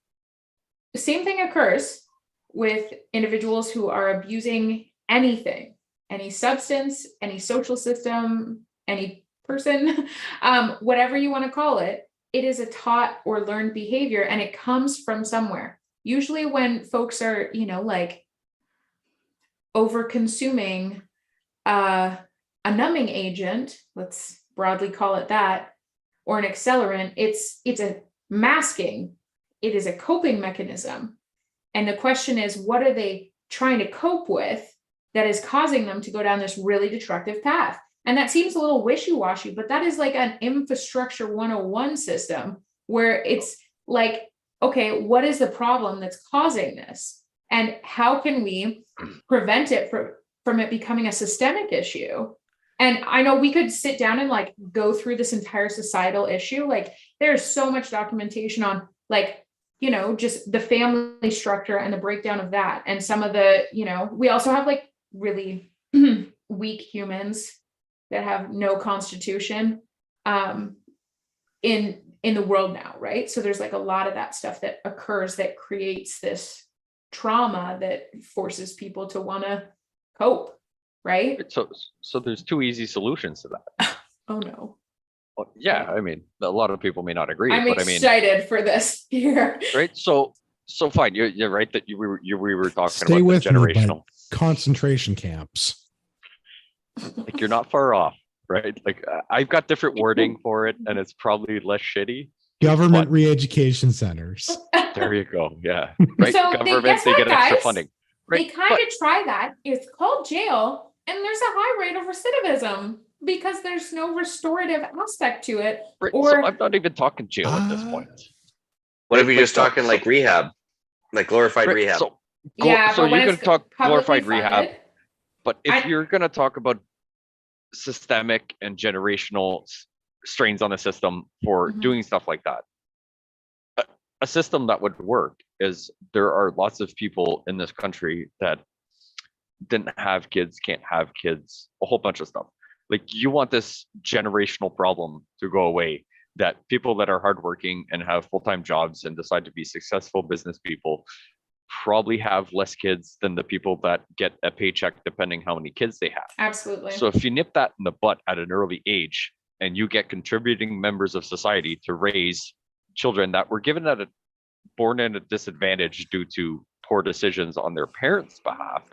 the same thing occurs with individuals who are abusing anything, any substance, any social system, any person, whatever you want to call it. It is a taught or learned behavior, and it comes from somewhere. Usually when folks are, like over consuming a numbing agent, let's broadly call it that, or an accelerant, it's a masking. It is a coping mechanism. And the question is, what are they trying to cope with that is causing them to go down this really destructive path? And that seems a little wishy-washy, but that is like an infrastructure 101 system where it's like, okay, what is the problem that's causing this? And how can we prevent it from it becoming a systemic issue? And I know we could sit down and like go through this entire societal issue. Like there's so much documentation on like, just the family structure and the breakdown of that. And some of the, we also have like really weak humans that have no constitution in the world now, right? So there's like a lot of that stuff that occurs that creates this trauma that forces people to want to cope, right? So there's two easy solutions to that. Oh no. Well, yeah, I mean, a lot of people may not agree, I'm but I mean, excited for this here. right? So fine, you're right that we were talking Stay about with the generational me, but concentration camps. Like you're not far off, right? Like I've got different wording for it, and it's probably less shitty. Government re-education centers. There you go. Yeah, right. So Government, they get extra funding. Right? They kind of try that. It's called jail, and there's a high rate of recidivism because there's no restorative aspect to it. Right, or so I'm not even talking jail at this point. What if you're just talking like rehab, like glorified rehab? So yeah, so but you're going to talk glorified funded, rehab, but if you're going to talk about systemic and generational strains on the system for doing stuff like that, a system that would work is there are lots of people in this country that didn't have kids, can't have kids, a whole bunch of stuff. Like you want this generational problem to go away, that people that are hardworking and have full-time jobs and decide to be successful business people probably have less kids than the people that get a paycheck depending how many kids they have. Absolutely. So if you nip that in the butt at an early age and you get contributing members of society to raise children that were born at a disadvantage due to poor decisions on their parents' behalf,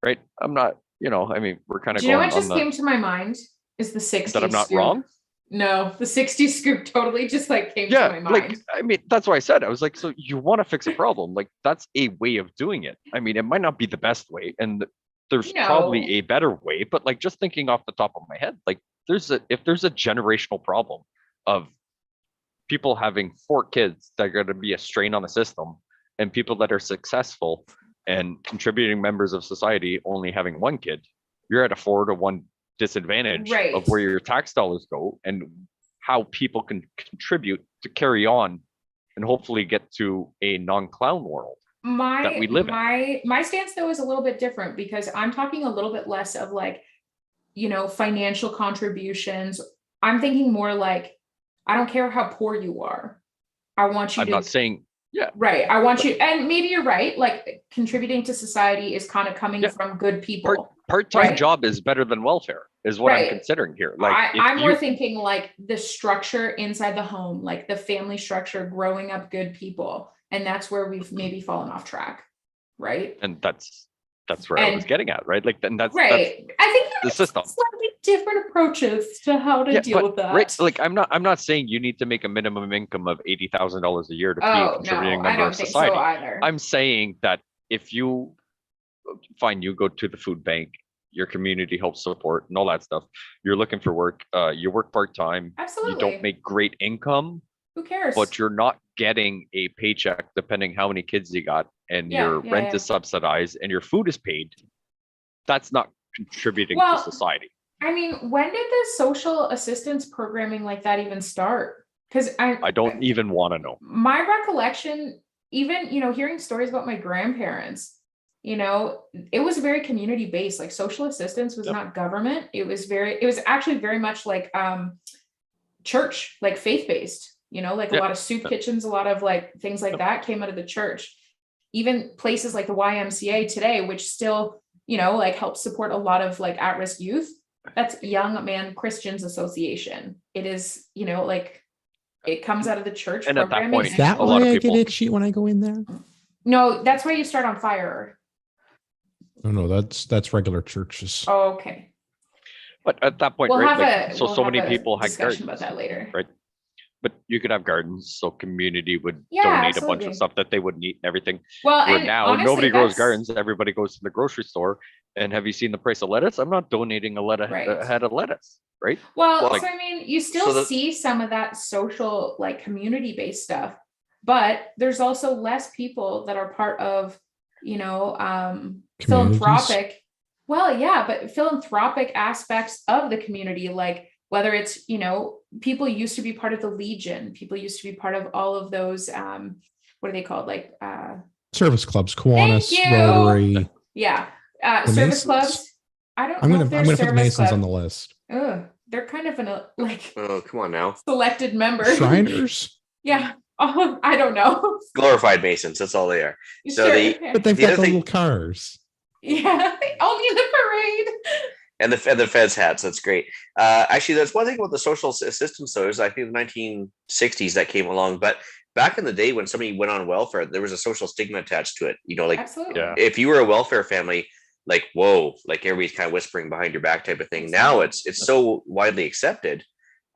right? I'm not, I mean, we're kind of Do you know going what just came to my mind is the 60s that I'm not scoop. wrong? No, the 60s scoop totally just like came to my mind. Like, I mean, that's why I said, I was like, so you want to fix a problem. Like that's a way of doing it. I mean, it might not be the best way and there's probably a better way, but like just thinking off the top of my head, like if there's a generational problem of people having 4 kids that are going to be a strain on the system and people that are successful and contributing members of society only having 1 kid, you're at a 4-to-1 disadvantage of where your tax dollars go and how people can contribute to carry on and hopefully get to a non-clown world that we live in. My stance though is a little bit different because I'm talking a little bit less of like, financial contributions. I'm thinking more like, I don't care how poor you are. I want you I'm not saying, yeah. Right. I want you, and maybe you're right. Like contributing to society is kind of coming from good people. Part-time job is better than welfare is what I'm considering here. Like I'm more thinking like the structure inside the home, like the family structure, growing up good people. And that's where we've maybe fallen off track. Right. And that's That's where I was And- getting at, right? Like, then that's right. I think the there's system. slightly different approaches to how to deal with that. Right, like I'm not saying you need to make a minimum income of $80,000 a year to be a contributing No, I member don't of think society. so either. I'm saying that if you you go to the food bank, your community helps support and all that stuff. You're looking for work, you work part-time, Absolutely. you don't make great income, Who cares? but you're not getting a paycheck depending how many kids you got, and your rent is subsidized and your food is paid. That's not contributing to society. I mean, when did the social assistance programming like that even start? Because I don't even want to know. My recollection, even, hearing stories about my grandparents, it was very community based. Like social assistance was not government. It was actually very much like church, like faith based, like a lot of soup kitchens, a lot of like things like that came out of the church. Even places like the YMCA today, which still, like helps support a lot of like at-risk youth. That's Young Man Christians Association. It is, like it comes out of the church. And at that point, is that why I get itchy when I go in there? No, that's why you start on fire. Oh no, that's regular churches. Oh, okay. But at that point, We'll right? have So many people had discussion gardens, about that later. right? But you could have gardens, so community would Yeah, donate a bunch absolutely. of stuff that they wouldn't eat and everything. Well, Where and now honestly, nobody grows that's- gardens, everybody goes to the grocery store. And have you seen the price of lettuce? I'm not donating Right. a head of lettuce, right? Well, Like- so I mean, you still see some of that social, like community-based stuff, but there's also less people that are part of, philanthropic. Well, yeah, but philanthropic aspects of the community, like whether it's, people used to be part of the Legion, people used to be part of all of those, what are they called? Like, service clubs, Kiwanis, Thank you. Rotary. yeah, The service Masons? clubs. I don't I'm know gonna if they're I'm gonna put the service Masons club. on the list. Ugh, they're kind of like Oh, come on now. selected member. Shriners, Yeah. Oh, I don't know. Glorified Masons. That's all they are. So Sure. the- but they've The got other the thing- little cars. Yeah, only in the parade. And the feds hats. That's great. Actually, there's one thing about the social assistance, though, is I think the 1960s that came along. But back in the day when somebody went on welfare, there was a social stigma attached to it. Like Absolutely. Yeah. if you were a welfare family, like, whoa, like everybody's kind of whispering behind your back type of thing. Now it's so widely accepted.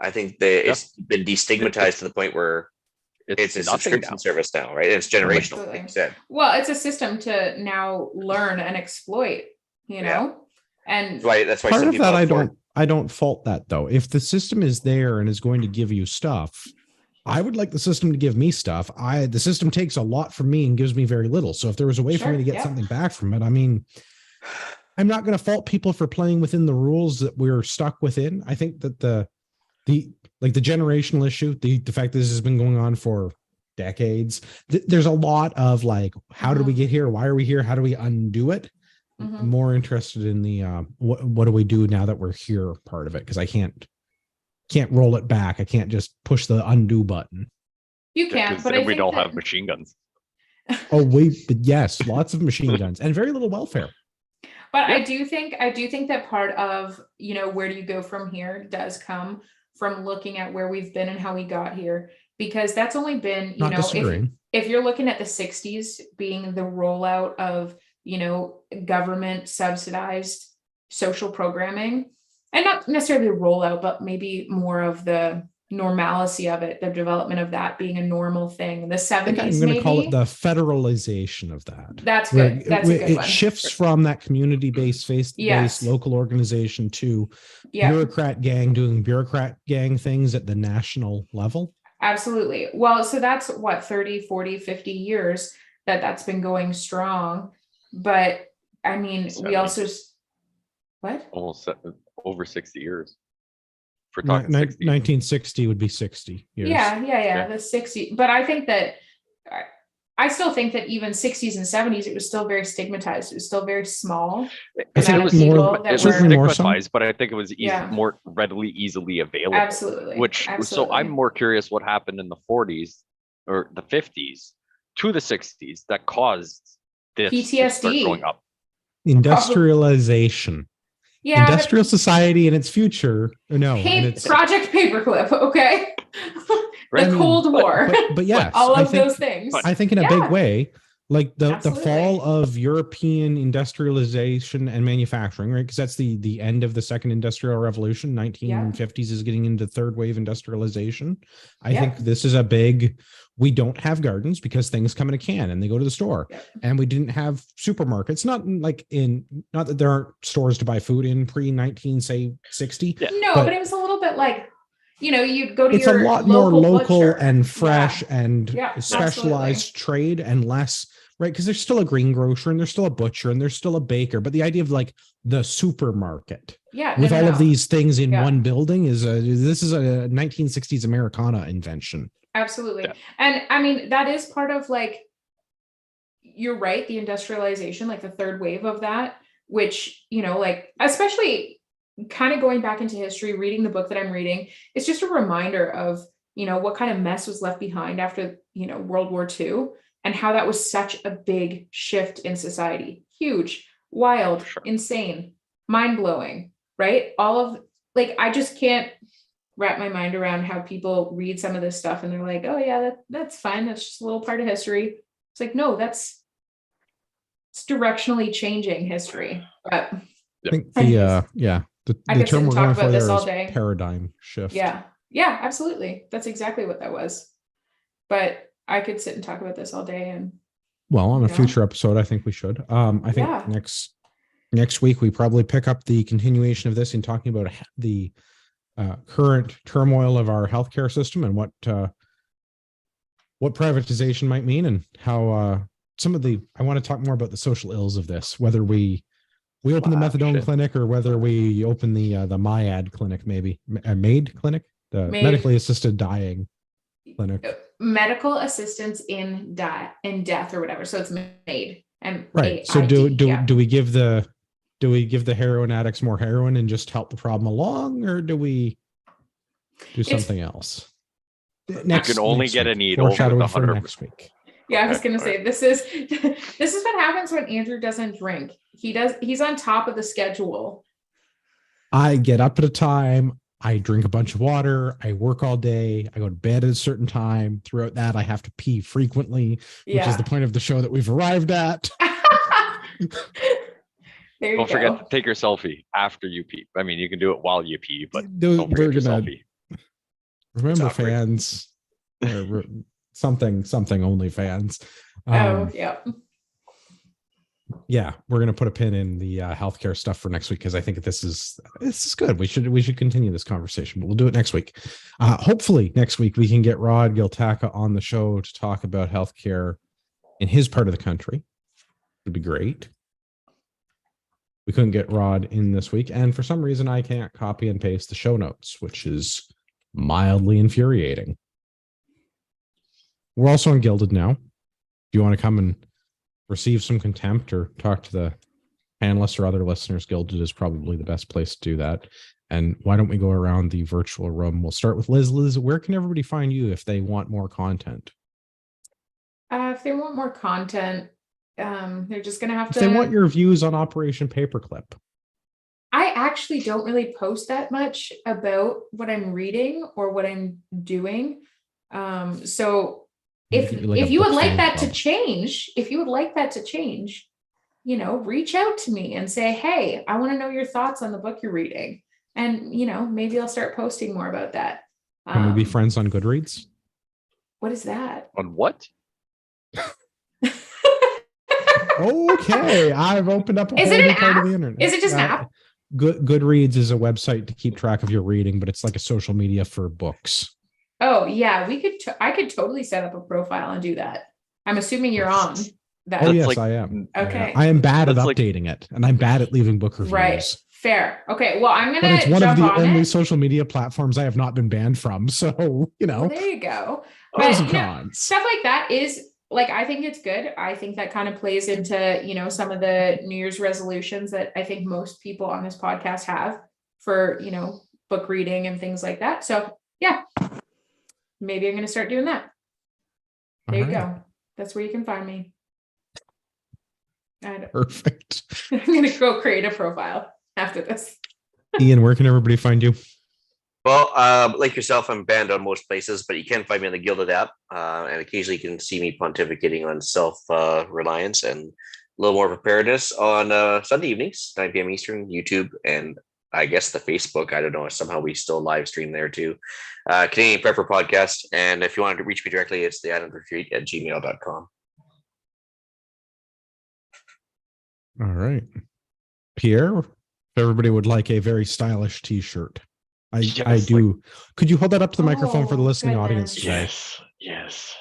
I think that it's been destigmatized to the point where it's a nothing subscription now. service now, right? It's generational, Absolutely. like you said. Well, it's a system to now learn and exploit, and That's why Part some of people that I don't fault that though. If the system is there and is going to give you stuff, I would like the system to give me stuff. The system takes a lot from me and gives me very little. So if there was a way for me to get something back from it, I mean, I'm not going to fault people for playing within the rules that we're stuck within. I think that the generational issue, the fact that this has been going on for decades, there's a lot of like, how did we get here? Why are we here? How do we undo it? I'm more interested in the what do we do now that we're here part of it, because I can't roll it back. I can't just push the undo button. you can, but we don't have machine guns. But yes, lots of machine guns and very little welfare. But I do think that part of, where do you go from here does come from looking at where we've been and how we got here, because that's only been, if you're looking at the 60s being the rollout of, government subsidized social programming, and not necessarily the rollout, but maybe more of the normalcy of it, the development of that being a normal thing. The 70s, I'm going to call it the federalization of that. That's good. That's a good it one. shifts from that community-based, faith-based local organization to bureaucrat gang doing bureaucrat gang things at the national level. Absolutely. Well, so that's what, 30, 40, 50 years that's been going strong. But I mean, 70. we also, what? Almost over 60 years. For 1960 would be 60 years. Yeah. The 60. But I think that I still think that even 60s and 70s, it was still very stigmatized. It was still very small. It was stigmatized, but I think it was more readily, easily available. Absolutely. So I'm more curious what happened in the 40s or the 50s to the 60s that caused this to start growing up. Industrialization. Yeah, industrial society and its future. Project Paperclip. Okay. The Cold War. But yes, all of those things. I think in a big way, Like the Absolutely. fall of European industrialization and manufacturing, right? Because that's the end of the second industrial revolution. 1950s is getting into third wave industrialization. I think this is a big, we don't have gardens because things come in a can and they go to the store. And we didn't have supermarkets, not that there aren't stores to buy food in pre-19, say 60. Yeah. No, but it was a little bit like, you'd go to it's your a lot more local butcher. and fresh and absolutely. specialized trade and less, right? Because there's still a greengrocer and there's still a butcher and there's still a baker, but the idea of like the supermarket with all of these things in one building this is a 1960s Americana invention. Absolutely. Yeah. And I mean, that is part of like, you're right, the industrialization, like the third wave of that, which, like, especially kind of going back into history, reading the book that I'm reading, it's just a reminder of, what kind of mess was left behind after, World War II, and how that was such a big shift in society. Huge, wild, insane, mind-blowing, right? All of, like, I just can't wrap my mind around how people read some of this stuff and they're like, oh yeah, that's fine. That's just a little part of history. It's like, no, it's directionally changing history. But I think the term we're going for there is paradigm shift. Yeah, absolutely. That's exactly what that was. But I could sit and talk about this all day. And on a future episode, I think we should. I think next week we probably pick up the continuation of this in talking about the current turmoil of our healthcare system and what privatization might mean, and how I want to talk more about the social ills of this, whether we open the methadone clinic or whether we open the MIAD clinic, maybe MAID clinic, the medically assisted dying clinic. Medical assistance in death or whatever. So it's MAID. And right. So do we give the heroin addicts more heroin and just help the problem along, or do we do something else? You can only get a needle for the 100 next week. Yeah, I was going to say, this is what happens when Andrew doesn't drink. He's on top of the schedule. I get up at a time. I drink a bunch of water. I work all day. I go to bed at a certain time. Throughout that, I have to pee frequently, which is the point of the show that we've arrived at. Don't forget to take your selfie after you pee. I mean, you can do it while you pee, but don't forget your selfie. Remember, fans. Something OnlyFans. Yeah, we're gonna put a pin in the healthcare stuff for next week because I think this is good. We should continue this conversation, but we'll do it next week. Hopefully next week we can get Rod Giltaca on the show to talk about healthcare in his part of the country. It'd be great. We couldn't get Rod in this week, and for some reason I can't copy and paste the show notes, which is mildly infuriating. We're also on Gilded now. If you want to come and receive some contempt or talk to the panelists or other listeners, Gilded is probably the best place to do that. And why don't we go around the virtual room? We'll start with Liz. Liz, where can everybody find you if they want more content? If they want more content, they're just going to have to... If they want your views on Operation Paperclip. I actually don't really post that much about what I'm reading or what I'm doing. So if you would like that to change, reach out to me and say, hey, I want to know your thoughts on the book you're reading. And, maybe I'll start posting more about that. Can we be friends on Goodreads? What is that? On what? Okay, I've opened up a whole new part of the internet. Is it just an app? Goodreads is a website to keep track of your reading, but it's like a social media for books. Oh yeah, I could totally set up a profile and do that. I'm assuming you're on that. Oh yes, I am. Okay. I am bad at updating it, and I'm bad at leaving book reviews. Right. Fair. Okay. Well, I'm gonna. But it's one of the only social media platforms I have not been banned from. So Well, there you go. Pros and cons. Stuff like that is like, I think it's good. I think that kind of plays into some of the New Year's resolutions that I think most people on this podcast have for book reading and things like that. So yeah. Maybe I'm going to start doing that. There you go. That's where you can find me. Perfect. I'm going to go create a profile after this. Ian, where can everybody find you? Well, like yourself, I'm banned on most places, but you can find me on the Gilded app, and occasionally you can see me pontificating on self-reliance and a little more preparedness on Sunday evenings, 9 p.m. Eastern, YouTube, and I guess the Facebook. I don't know. Somehow we still live stream there too. Canadian Prepper Podcast. And if you wanted to reach me directly, it's theislandretreat@gmail.com. All right. Pierre, if everybody would like a very stylish t-shirt. I do. Could you hold that up to the microphone for the listening audience today? Yes.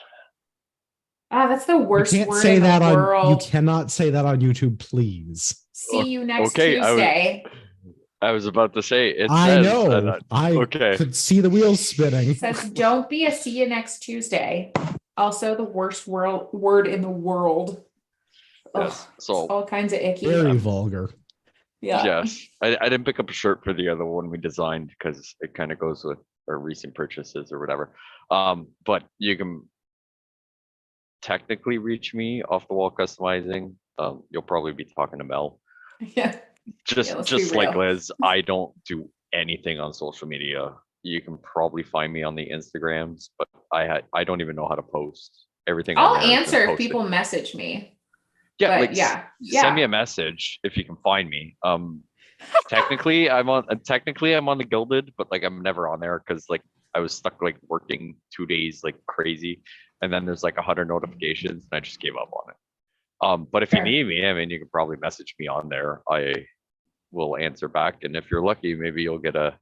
Ah, that's the worst You can't word say in that the on. world. You cannot say that on YouTube, please. See you next Okay, Tuesday. I was about to say it. I says, know. I okay. could see the wheels spinning. It says, don't be a see you next Tuesday. Also, the worst word in the world. Ugh, Yes. So all kinds of icky. Very vulgar. Yeah. yes, I didn't pick up a shirt for the other one we designed because it kind of goes with our recent purchases or whatever. But you can technically reach me off the wall customizing. You'll probably be talking to Mel. Yeah. Just let's be like real. Liz, I don't do anything on social media. You can probably find me on the Instagrams, but I don't even know how to post everything. I'll on there has been answer if posted. people message me. Yeah, but like yeah. send me a message if you can find me. Technically I'm on the Gilded, but like I'm never on there because like I was stuck like working 2 days like crazy, and then there's like 100 notifications and I just gave up on it. But if you Fair. need me, I mean, you can probably message me on there. I will answer back, and if you're lucky, maybe you'll get a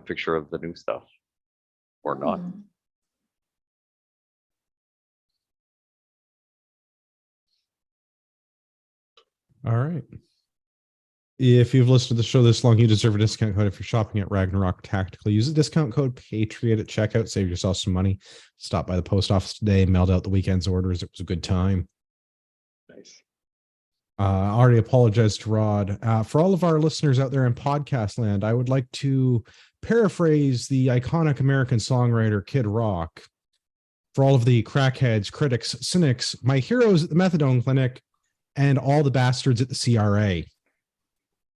picture of the new stuff or not. Hmm. All right. If you've listened to the show this long, you deserve a discount code if you're shopping at Ragnarok Tactical. Use the discount code Patriot at checkout. Save yourself some money. Stop by the post office today, mailed out the weekend's orders. It was a good time. Nice. I already apologized to Rod. For all of our listeners out there in podcast land, I would like to paraphrase the iconic American songwriter Kid Rock. For all of the crackheads, critics, cynics, my heroes at the Methadone Clinic, and all the bastards at the CRA.